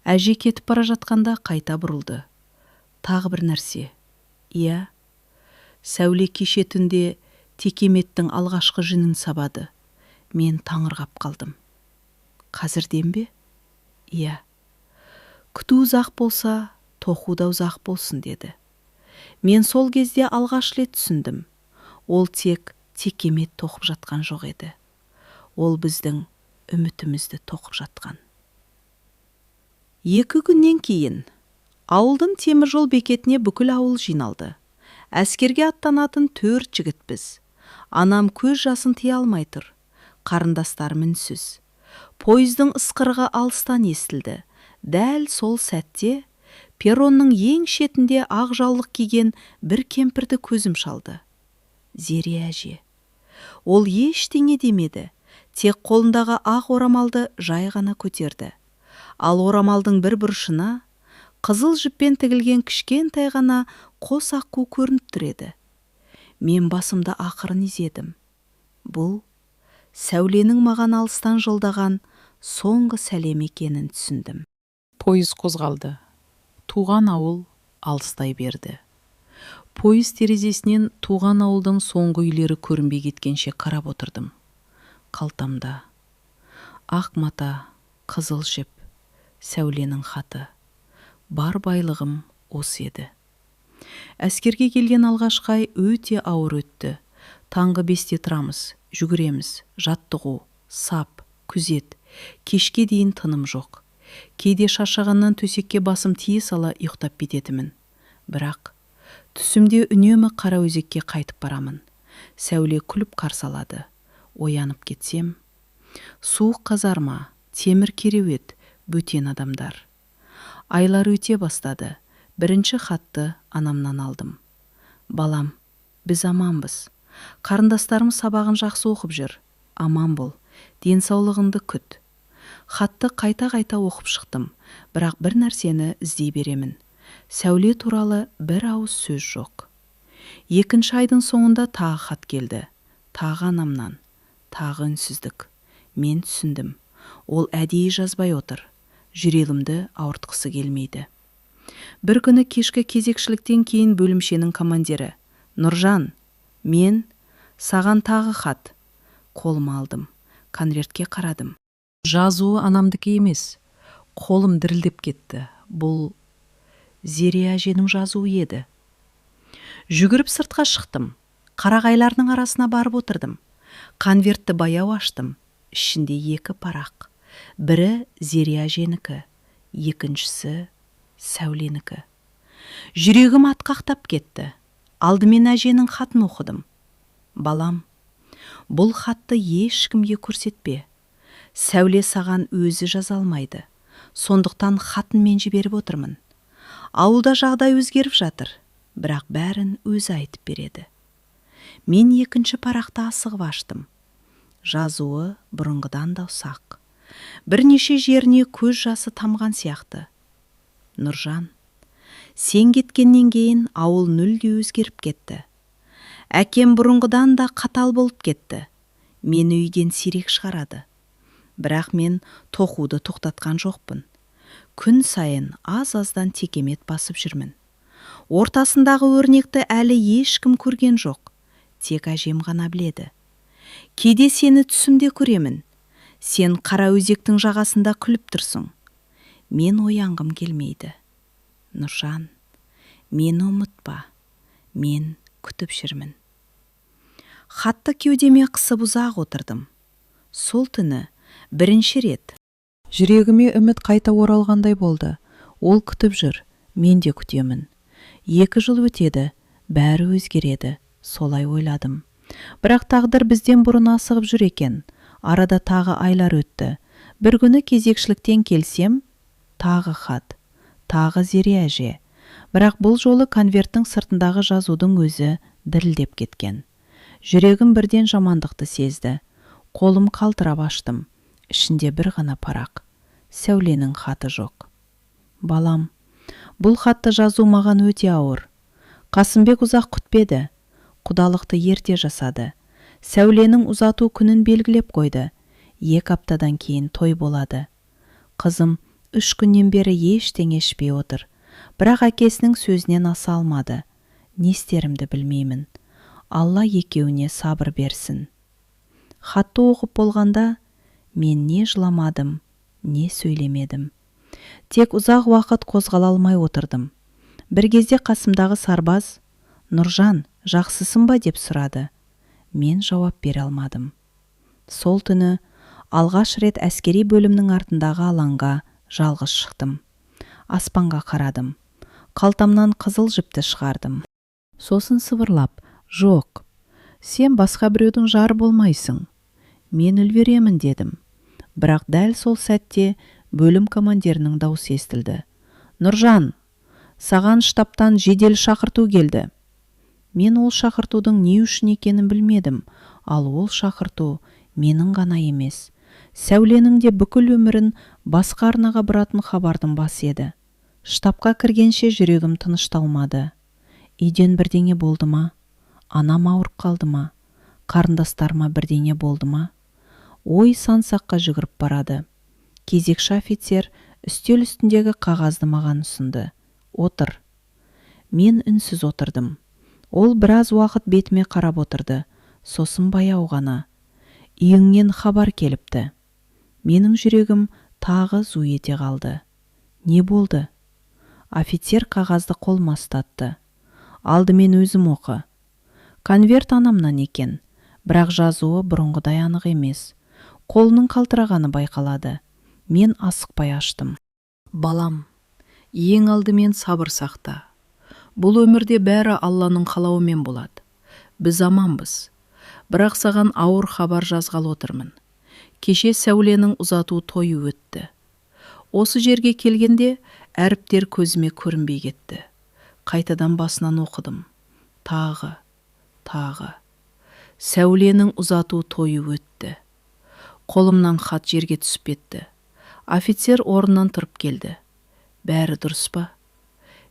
Әже кетіп бара жатқанда қайта бұрылды. Тағы бір нәрсе. Иә, Сәуле кеше түнде текеметтің алғашқы жүнін сабады. Мен таңырқап қалдым. Қазірден бе? Иә. Күту ұзақ болса, тоқу да ұзақ болсын деді. Мен сол кезде алғаш рет түсіндім. Ол тек текемет тоқып жатқан жоқ еді. Ол біздің үмітімізді тоқып жатқан. 2 күннен кейін ауылдың теміржол бекетіне бүкіл ауыл жиналды. Әскерге аттанатын 4 жігітпіз. Анам көз жасын тия алмай тұр. Қарындастарым үнсіз. Пойыздың ысқырығы алыстан естілді. Дәл сол сәтте перронның ең шетінде ақ жаулық киген бір кемпірді көзім шалды. Зере әже. Ол ештеңе демеді. Тек қолындағы ақ орамалды жай ғана көтерді. Ал орамалдың бір бұрышына қызыл жіппен тігілген кішкентай ғана қос аққу көрініп тұр еді. Мен басымды ақырын изедім. Бұл сәуленің маған алыстан жолдаған соңғы сәлем екенін түсіндім. Пойыз қозғалды. Туған ауыл алыстай берді. Пойыз терезесінен туған ауылдың соңғы үйлері көрінбей кеткенше қарап отырдым. Қалтамда ақ мата, қызыл жіп, сәуленің хаты. Бар байлығым осы еді. Әскерге келген алғашқы ай өте ауыр өтті. Таңғы 5-те тұрамыз, жүгіреміз, жаттығу, сап, күзет. Кешке дейін тыным жоқ. Кейде шаршағаннан төсекке басым тие сала ұйықтап кететімін. Бірақ түсімде үнемі қара өзекке қайтып барамын. Сәуле күліп қарсы алады. Оянып кетсем, суық қазарма, темір кереует, бөтен адамдар. Айлар өте бастады. Бірінші хатты анамнан алдым. Балам, біз аманбыз. Қарындастарым сабағын жақсы оқып жүр. Аман бол, денсаулығыңды күт. Хатты қайта-қайта оқып шықтым, бірақ бір нәрсені іздей беремін. Сәуле туралы бір ауыз сөз жоқ. Екінші айдың соңында тағы хат келді. Тағы анамнан. Тағы үнсіздік. Мен түсіндім. Ол әдейі жазбай отыр. Жүрегімді ауыртқысы келмейді. Бір күні кешкі кезекшіліктен кейін бөлімшенің командирі: Нұржан, мен саған тағы хат. Қолыма алдым. Конвертке қарадым. Жазуы анамдікі емес. Қолым дірілдеп кетті. Бұл Зере әженің жазуы еді. Жүгіріп сыртқа шықтым. Қарағайлардың арасына барып отырдым. Конвертті баяу аштым. Ішінде 2 парақ. Бірі Зере әженікі, екіншісі Сәуленікі. Жүрегім атқақтап кетті. Алдымен әженің хатын оқыдым. Балам, бұл хатты ешкімге көрсетпе. Сәуле саған өзі жаза алмайды. Сондықтан хатын мен жіберіп отырмын. Ауылда жағдай өзгеріп жатыр, бірақ бәрін өзі айтып береді. Мен екінші парақты асығып аштым. Жазуы бұрынғыдан да ұсақ. Бірнеше жеріне көз жасы тамған сияқты. Нұржан, сен кеткеннен кейін ауыл мүлде өзгеріп кетті. Әкем бұрынғыдан да қатал болып кетті. Мені үйден сирек шығарады. Бірақ мен тоқуды тоқтатқан жоқпын. Күн сайын аз-аздан текемет басып жүрмін. Ортасындағы өрнекті әлі ешкім көрген жоқ. Тек әжем ғана біледі. Кейде сені түсімде көремін. Сен қара өзектің жағасында күліп тұрсың. Мен оянғым келмейді. Нұржан, мені ұмытпа. Мен күтіп жүрмін. Хатты кеудеме қысып ұзақ отырдым. Сол түні бірінші рет жүрегіме үміт қайта оралғандай болды. Ол күтіп жүр, мен де күтемін. 2 жыл өтеді, бәрі өзгереді, солай ойладым. Бірақ тағдыр бізден бұрын асығып жүр екен. Арада тағы айлар өтті. Бір күні кезекшіліктен келсем, тағы хат, тағы Зере әже. Бірақ бұл жолы конверттің сыртындағы жазудың өзі дірілдеп кеткен. Жүрегім бірден жамандықты сезді. Қолым қалтырап аштым. Ішінде бір ғана парақ. Сәуленің хаты жоқ. Балам, бұл хатты жазу маған өте ауыр. Қасымбек ұзақ күтпеді. Құдалықты ерте жасады. Сәуленің ұзату күнін белгілеп қойды. 2 аптадан кейін той болады. Қызым 3 күннен бері ештеңе ішпей отыр. Бірақ әкесінің сөзінен аса алмады. Не істерімді білмеймін. Алла екеуіне сабыр берсін. Хатты оқып болғанда мен не жыламадым, не сөйлемедім. Тек ұзақ уақыт қозғала алмай отырдым. Бір кезде қасымдағы сарбаз: Нұржан, жақсысың ба деп сұрады. Мен жауап бере алмадым. Сол түні алғаш рет әскери бөлімнің артындағы алаңға жалғыз шықтым. Аспанға қарадым. Қалтамнан қызыл жіпті шығардым. Сосын сыбырлап: жоқ, сен басқа біреудің жары болмайсың. Мен үлгеремін дедім. Бірақ дәл сол сәтте бөлім командирінің даусы естілді. Нұржан, саған штабтан жедел шақырту келді. Мен ол шақыртудың не үшін екенін білмедім, ал ол шақырту Менің ғана емес, Сәуленің де бүкіл өмірін басқа арнаға бұратын хабардың басы еді. Штабқа кіргенше жүрегім тынышталмады. Үйден бірдеңе болды ма? Анам ауырып қалды ма? Қарындастарыма бірдеңе болды ма? Ой сан-саққа жүгіріп барады. Кезекші офицер үстел үстіндегі қағазды маған ұсынды. Отыр. Мен үнсіз отырдым. Ол біраз уақыт бетіме қарап отырды. Сосын баяу ғана: "Үйіңнен хабар келіпті." Менің жүрегім тағы зу ете қалды. Не болды? Офицер қағазды қолыма ұстатты. Алдымен өзім оқы. Конверт анамнан екен, бірақ жазуы бұрынғыдай анық емес. Қолының қалтырағаны байқалады. Мен асықпай аштым. Балам, ең алдымен сабыр сақта. Бұл өмірде бәрі Алланың қалауымен болады. Біз аманбыз. Бірақ саған ауыр хабар жазғалы отырмын. Кеше Сәуленің ұзату тойы өтті. Осы жерге келгенде әріптер көзіме көрінбей кетті. Қайтадан басынан оқыдым. Тағы. Сәуленің ұзату тойы өтті. Қолымнан хат жерге түсіп кетті. Офицер орнынан тұрып келді. Бәрі дұрыс па?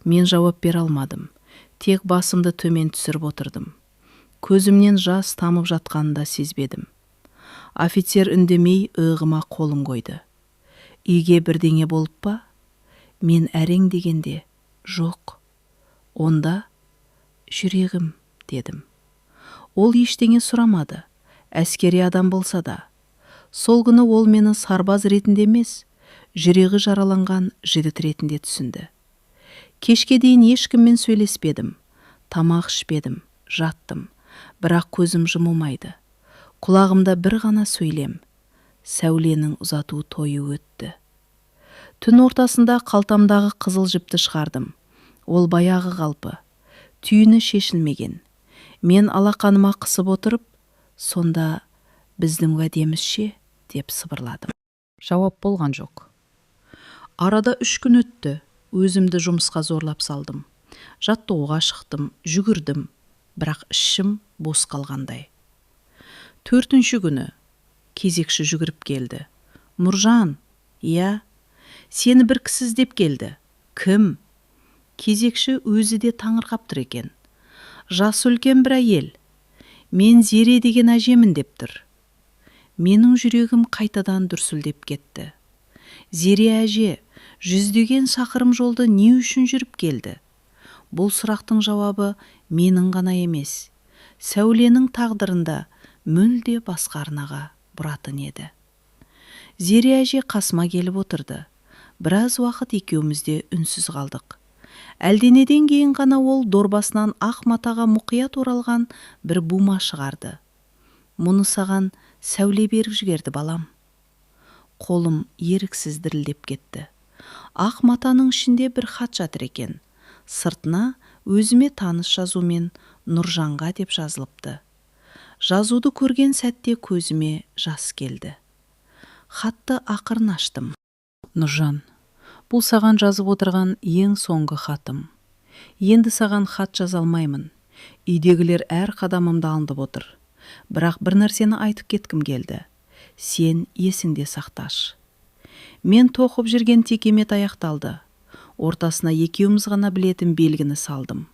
Мен жауап бере алмадым. Тек басымды төмен түсіріп отырдым. Көзімнен жас тамып жатқанын да сезбедім. Офицер үндемей иығыма қолын қойды. Үйге бірдеңе болып па? Мен әрең дегенде, жоқ. Онда жүрегім, дедім. Ол ештеңе сұрамады. Әскери адам болса да. Сол күні ол мені сарбаз ретінде емес, жүрегі жараланған жігіт ретінде түсінді. Кешке дейін ешкіммен сөйлеспедім. Тамақ ішпедім, жаттым. Бірақ көзім жұмылмайды. Құлағымда бір ғана сөйлем: Сәуленің ұзату тойы өтті. Түн ортасында қалтамдағы қызыл жіпті шығардым. Ол баяғы қалпы. Түйіні шешілмеген. Мен алақаныма қысып отырып, сонда біздің уәдемізше, деп сыбырладым. Жауап болған жоқ. Арада 3 күн өтті. Өзімді жұмысқа зорлап салдым. Жаттығуға шықтым, жүгірдім. Бірақ ішім бос қалғандай. 4-ші күні кезекші жүгіріп келді. Нұржан, иә, сені бір кісі іздеп келді. Кім? Кезекші өзі де таңырқап тұр екен. Жасы үлкен бір әйел. Мен Зере деген әжемін деп тұр. Менің жүрегім қайтадан дүрсілдеп кетті. Зере әже 100-деген шақырым жолды не үшін жүріп келді? Бұл сұрақтың жауабы менің ғана емес, Сәуленің тағдырында мүлде басқа арнаға бұратын еді. Зере әже қасыма келіп отырды. Біраз уақыт екеумізде үнсіз қалдық. Әлденеден кейін ғана ол дорбасынан ақ матаға мұқият оралған бір бума шығарды. Мұны саған Сәуле беріп жіберді, балам. Қолым еріксіз дірілдеп кетті. Ақ матаның ішінде бір хат жатыр екен. Сыртына өзіме таныс жазумен Нұржанға деп жазылыпты. Жазуды көрген сәтте көзіме жас келді. Хатты ақырын аштым. Нұржан, бұл саған жазып отырған ең соңғы хатым. Енді саған хат жаза алмаймын. Үйдегілер әр қадамымды аңдып отыр. Бірақ бір нәрсені айтып кеткім келді. Сен есіңде сақташ. Мен тоқып жүрген текемет аяқталды. Ортасына екеуміз ғана білетін белгіні салдым.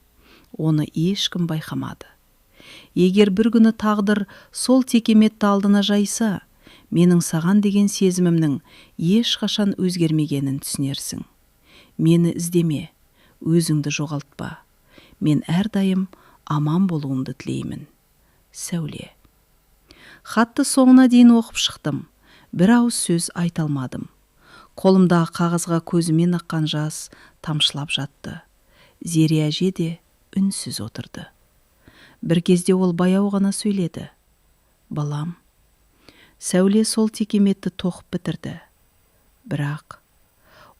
Оны ешкім байқамады. Егер бір күні тағдыр сол текеметті алдына жайса, менің саған деген сезімімнің ешқашан өзгермегенін түсінерсің. Мені іздеме, өзіңді жоғалтпа. Мен әрдайым аман болуыңды тілеймін. Сәуле. Хатты соңына дейін оқып шықтым. Бір ауыз сөз айта алмадым. Қолымдағы қағазға көзімен аққан жас тамшылап жатты. Зере әже де үнсіз отырды. Бір кезде ол баяу ғана сөйледі. Балам, Сәуле сол текеметті тоқып бітірді. Бірақ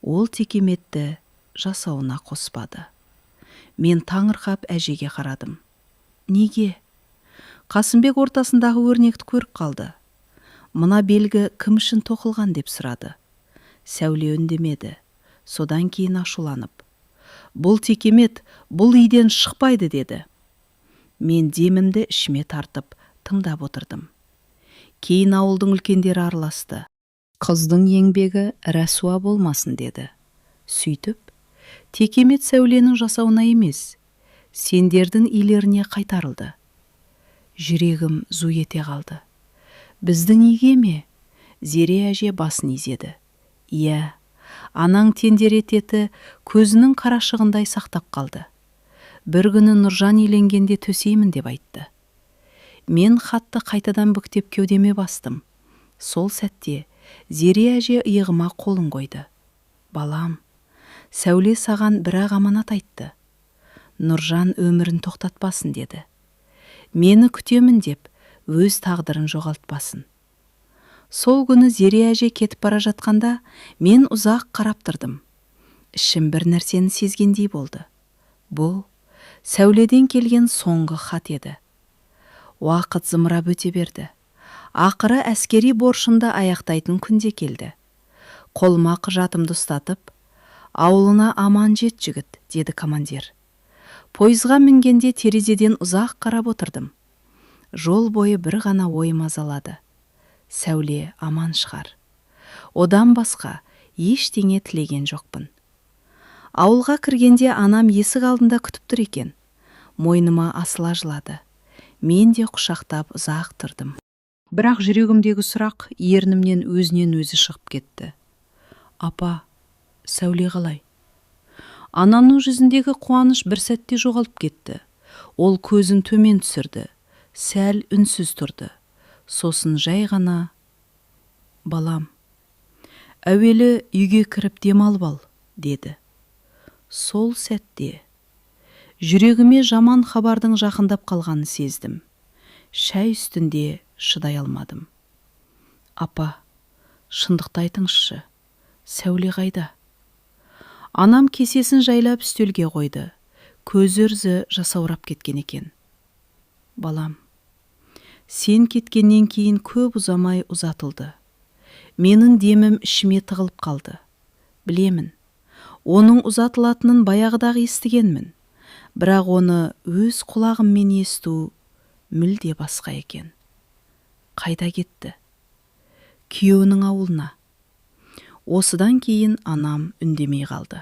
ол текеметті жасауына қоспады. Мен таңырқап әжеге қарадым. Неге? Қасымбек ортасындағы өрнекті көріп қалды. Мына белгі кім үшін тоқылған деп сұрады. Сәуле үндемеді. Содан кейін ашуланып: бұл текемет бұл үйден шықпайды, деді. Мен демімді ішіме тартып тыңдап отырдым. Кейін ауылдың үлкендері араласты. Қыздың еңбегі рәсуа болмасын деді. Сөйтіп, текемет сәуленің жасауына емес, сендердің үйлеріне қайтарылды. Жүрегім зу ете қалды. Біздің үйге ме? Зере әже басын изеді. Иә, анаң тендерететі көзінің қарашығындай сақтап қалды. Бір күні Нұржан үйленгенде төсеймін деп айтты. Мен хатты қайтадан бүктеп кеудеме бастым. Сол сәтте Зере әже иығыма қолын қойды. Балам, Сәуле саған бірақ аманат айтты. Нұржан өмірін тоқтатпасын деді. Мені күтемін деп, өз тағдырын жоғалтпасын. Сол күні Зере әже кетіп бара жатқанда, мен ұзақ қарап тұрдым. Ішім бір нәрсені сезгендей болды. Бұл Сәуледен келген соңғы хат еді. Уақыт зымырап өте берді. Ақыры әскери борышымды аяқтайтын күнде келді. Қолыма құжатымды ұстатып, ауылына аман жет жігіт, деді командир. Пойызға мінгенде терезеден ұзақ қарап отырдым. Жол бойы бір ғана ой мазалады. Сәуле аман шығар. Одан басқа ештеңе тілеген жоқпын. Ауылға кіргенде анам есік алдында күтіп тұр екен. Мойныма асыла жылады. Мен де құшақтап ұзақ тұрдым. Бірақ жүрегімдегі сұрақ ернімнен өзінен өзі шығып кетті. Апа, Сәуле қалай? Ананың жүзіндегі қуаныш бір сәтте жоғалып кетті. Ол көзін төмен түсірді. Сәл үнсіз тұрды. Сосын жай ғана: балам, әуелі үйге кіріп демалып ал, деді. Сол сәтте жүрегіме жаман хабардың жақындап қалғанын сездім. Шәй үстінде шыдай алмадым. Апа, шындықты айтыңызшы, Сәуле қайда? Анам кесесін жайлап үстелге қойды. Көз үрзі жасаурап кеткен екен. Балам, сен кеткеннен кейін көп ұзамай ұзатылды. Менің демім ішіме тығылып қалды. Білемін, оның ұзатылатынын баяғыдағы естігенмін. Бірақ оны өз құлағыммен есту мүлде басқа екен. Қайда кетті? Күйеуінің ауылына. Осыдан кейін анам үндемей қалды.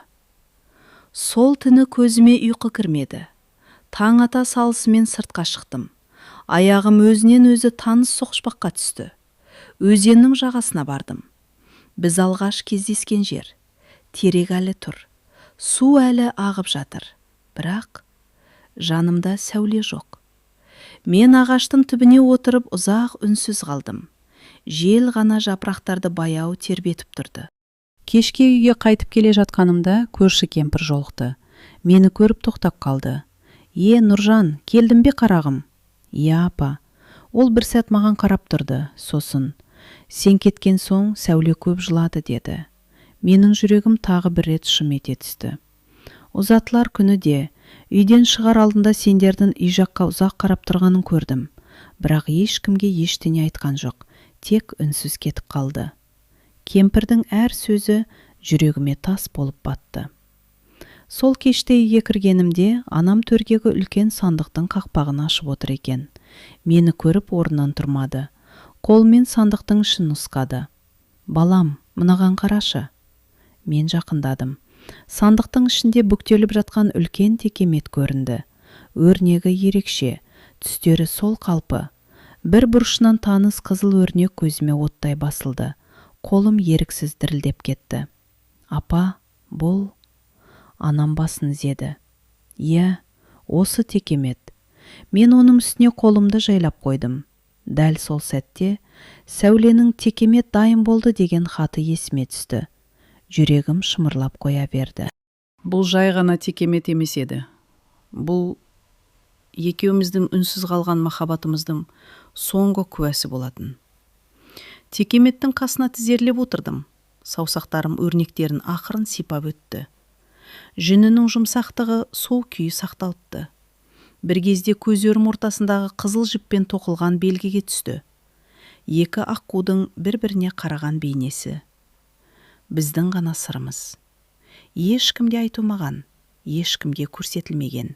Сол түні көзіме ұйқы кірмеді. Таң ата салысымен сыртқа шықтым. Аяғым өзінен өзі таныс соқшпаққа түсті. Өзеннің жағасына бардым. Біз алғаш кездескен жер. Терек әлі тұр. Су әлі ағып жатыр. Бірақ жанымда Сәуле жоқ. Мен ағаштың түбіне отырып ұзақ үнсіз қалдым. Жел ғана жапырақтарды баяу тербетіп тұрды. Кешке үйге қайтып келе жатқанымда көрші кемпір жолықты. Мені көріп тоқтап қалды. Нұржан, келдің бе қарағым? Иә, апа. Ол бір сәт маған қарап тұрды. Сосын: сен кеткен соң Сәуле көп жылады, деді. Менің жүрегім тағы бір рет шым ете түсті. Ұзатылар күні де үйден шығар алдында сендердің үй жаққа ұзақ қарап тұрғанын көрдім. Бірақ ешкімге ештеңе айтқан жоқ. Тек үнсіз кетіп қалды. Кемпірдің әр сөзі жүрегіме тас болып батты. Сол кеште үйге кіргенімде анам төрдегі үлкен сандықтың қақпағын ашып отыр екен. Мені көріп орнынан тұрмады. Қолмен сандықтың ішін нұсқады. Балам, мынаған қарашы. Мен жақындадым. Сандықтың ішінде бүктеліп жатқан үлкен текемет көрінді. Өрнегі ерекше, түстері сол қалпы. Бір бұрышынан таныс қызыл өрнек көзіме оттай басылды. Қолым еріксіз дірілдеп кетті. Апа, бұл... Анам басын изеді. Иә, осы текемет. Мен оның үстіне қолымды жайлап қойдым. Дәл сол сәтте Сәуленің текемет дайын болды деген хаты есіме түсті. Жүрегім шымырлап қоя берді. Бұл жай ғана текемет емес еді. Бұл екеуміздің үнсіз қалған махаббатымыздың соңғы куәсі болатын. Текеметтің қасына тізерлеп отырдым. Саусақтарым өрнектерін ақырын сипап өтті. Жүнінің жұмсақтығы сол күйі сақталыпты. Бір кезде көздерім ортасындағы қызыл жіппен тоқылған белгіге түсті. Екі аққудың бір-біріне қараған бейнесі. Біздің ғана сырымыз. Ешкімге айтылмаған, ешкімге көрсетілмеген.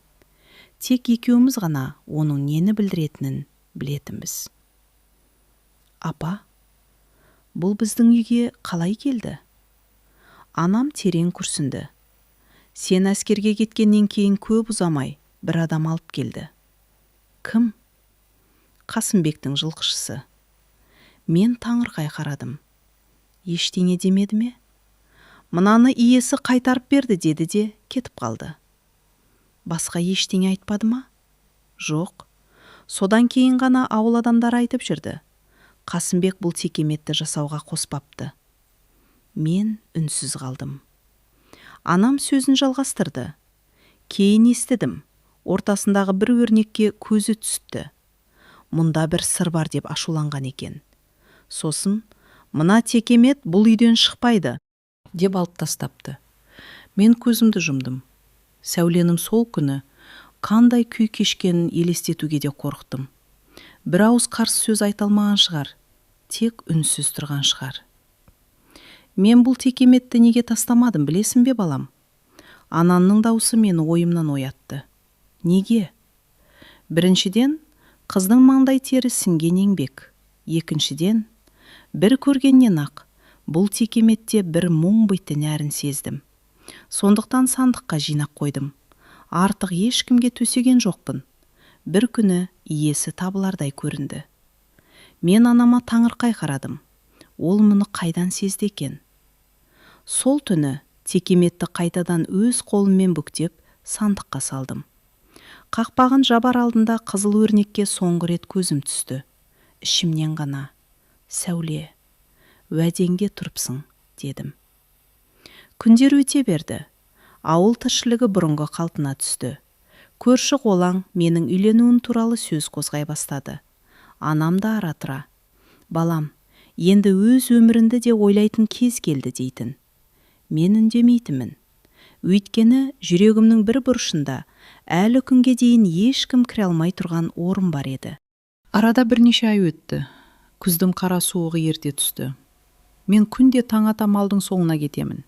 Тек екеуміз ғана оның нені білдіретінін білетінбіз. Апа, бұл біздің үйге қалай келді? Анам терең күрсінді. Сен әскерге кеткеннен кейін көп ұзамай бір адам алып келді. Кім? Қасымбектің жылқышысы. Мен таңырқай қарадым. Ештеңе демеді ме? Мынаны иесі қайтарып берді деді де кетіп қалды. Басқа ештеңе айтпады ма? Жоқ. Содан кейін ғана ауыл адамдары айтып жүрді. Қасымбек бұл текеметті жасауға қоспапты. Мен үнсіз қалдым. Анам сөзін жалғастырды. Кейін естідім. Ортасындағы бір өрнекке көзі түсті. Мұнда бір сыр бар деп ашуланған екен. Сосын, мына текемет бұл үйден шықпайды деп алып тастапты. Мен көзімді жұмдым. Сәуленім сол күні қандай күй кешкенін елестетуге де қорықтым. Бір ауыз қарсы сөз айта алмаған шығар, тек үнсіз тұрған шығар. Мен бұл текеметті неге тастамадым, білесің бе балам? Ананның даусы мені ойымнан оятты. Неге? Біріншіден, қыздың маңдай тері сіңген еңбек. Екіншіден, бір көргеннен ақ бұл текеметте бір мұң бітті нәрін сездім. Сондықтан сандыққа жинақ қойдым. Артық ешкімге төсеген жоқпын. Бір күні иесі табылардай көрінді. Мен анама таңырқай қарадым. Ол мұны қайдан сезді екен? Сол түні текеметті қайтадан өз қолыммен бүктеп сандыққа салдым. Қақпағын жабар алдында қызыл өрнекке соңғы рет көзім түсті. Ішімнен ғана: Сәуле, уәдеңде тұрыпсың, дедім. Күндер өте берді. Ауыл тіршілігі бұрынғы қалпына түсті. Көрші қолаң менің үйленуім туралы сөз қозғай бастады. Анам да ара-тұра: балам, енді өз өмірінді де ойлайтын кез келді дейтін. Мен үндемейтінмін. Өйткені жүрегімнің бір бұрышында әлі күнге дейін ешкім кіре алмай тұрған орын бар еді. Арада бірнеше ай өтті. Күздің қара суығы ерте түсті. Мен күнде таң ата малдың соңына кетемін.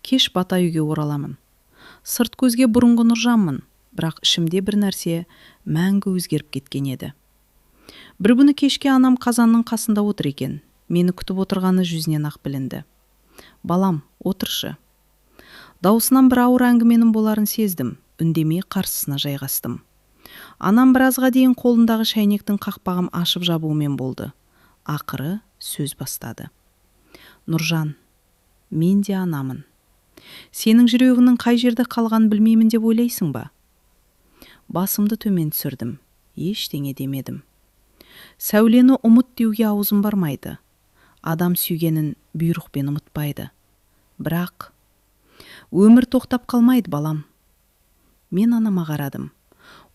Кеш бата үйге ораламын. Сырт көзге бұрынғы Нұржанмын, бірақ ішімде бір нәрсе мәңгі өзгеріп кеткен еді. Бір күні кешке анам қазанның қасында отыр екен. Мені күтіп отырғаны жүзінен ақ білінді. Балам, отыршы. Даусынан бір ауыр әңгіменің боларын сездім. Үндемей қарсысына жайғастым. Анам біразға дейін қолындағы шәйнектің қақпағын ашып жабуымен болды. Ақыры сөз бастады. Нұржан, мен де анамын. Сенің жүрегіңнің қай жерде қалғанын білмеймін деп ойлайсың ба? Басымды төмен түсірдім. Ештеңе демедім. Сәулені ұмыт деуге аузым бармайды. Адам сүйгенін бұйрықпен ұмытпайды. Бірақ өмір тоқтап қалмайды, балам. Мен анама қарадым.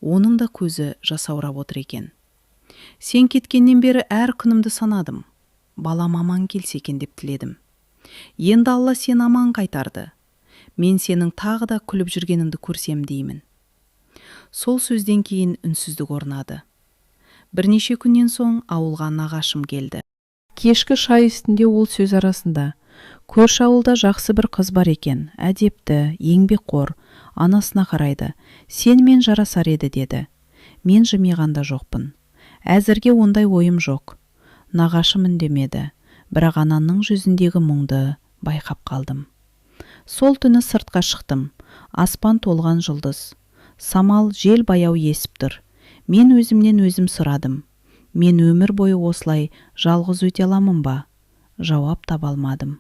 Оның да көзі жасаурап отыр екен. Сен кеткеннен бері әр күнімді санадым. Балам аман келсе екен деп тіледім. Енді Алла сені аман қайтарды. Мен сенің тағы да күліп жүргеніңді көрсем деймін. Сол сөзден кейін үнсіздік орнады. Бірнеше күннен соң ауылға нағашым келді. Кешкі шай үстінде ол сөз арасында: көрші ауылда жақсы бір қыз бар екен, әдепті, еңбекқор, анасына қарайды, сенімен жарасар еді, деді. Мен жымиғанда жоқпын. Әзірге ондай ойым жоқ. Нағашым үндемеді, бірақ анамның жүзіндегі мұңды байқап қалдым. Сол түні сыртқа шықтым. Аспан толған жұлдыз. Самал, жел баяу есіп тұр. Мен өзімнен өзім сұрадым: мен өмір бойы осылай жалғыз өте аламын ба? Жауап таба алмадым.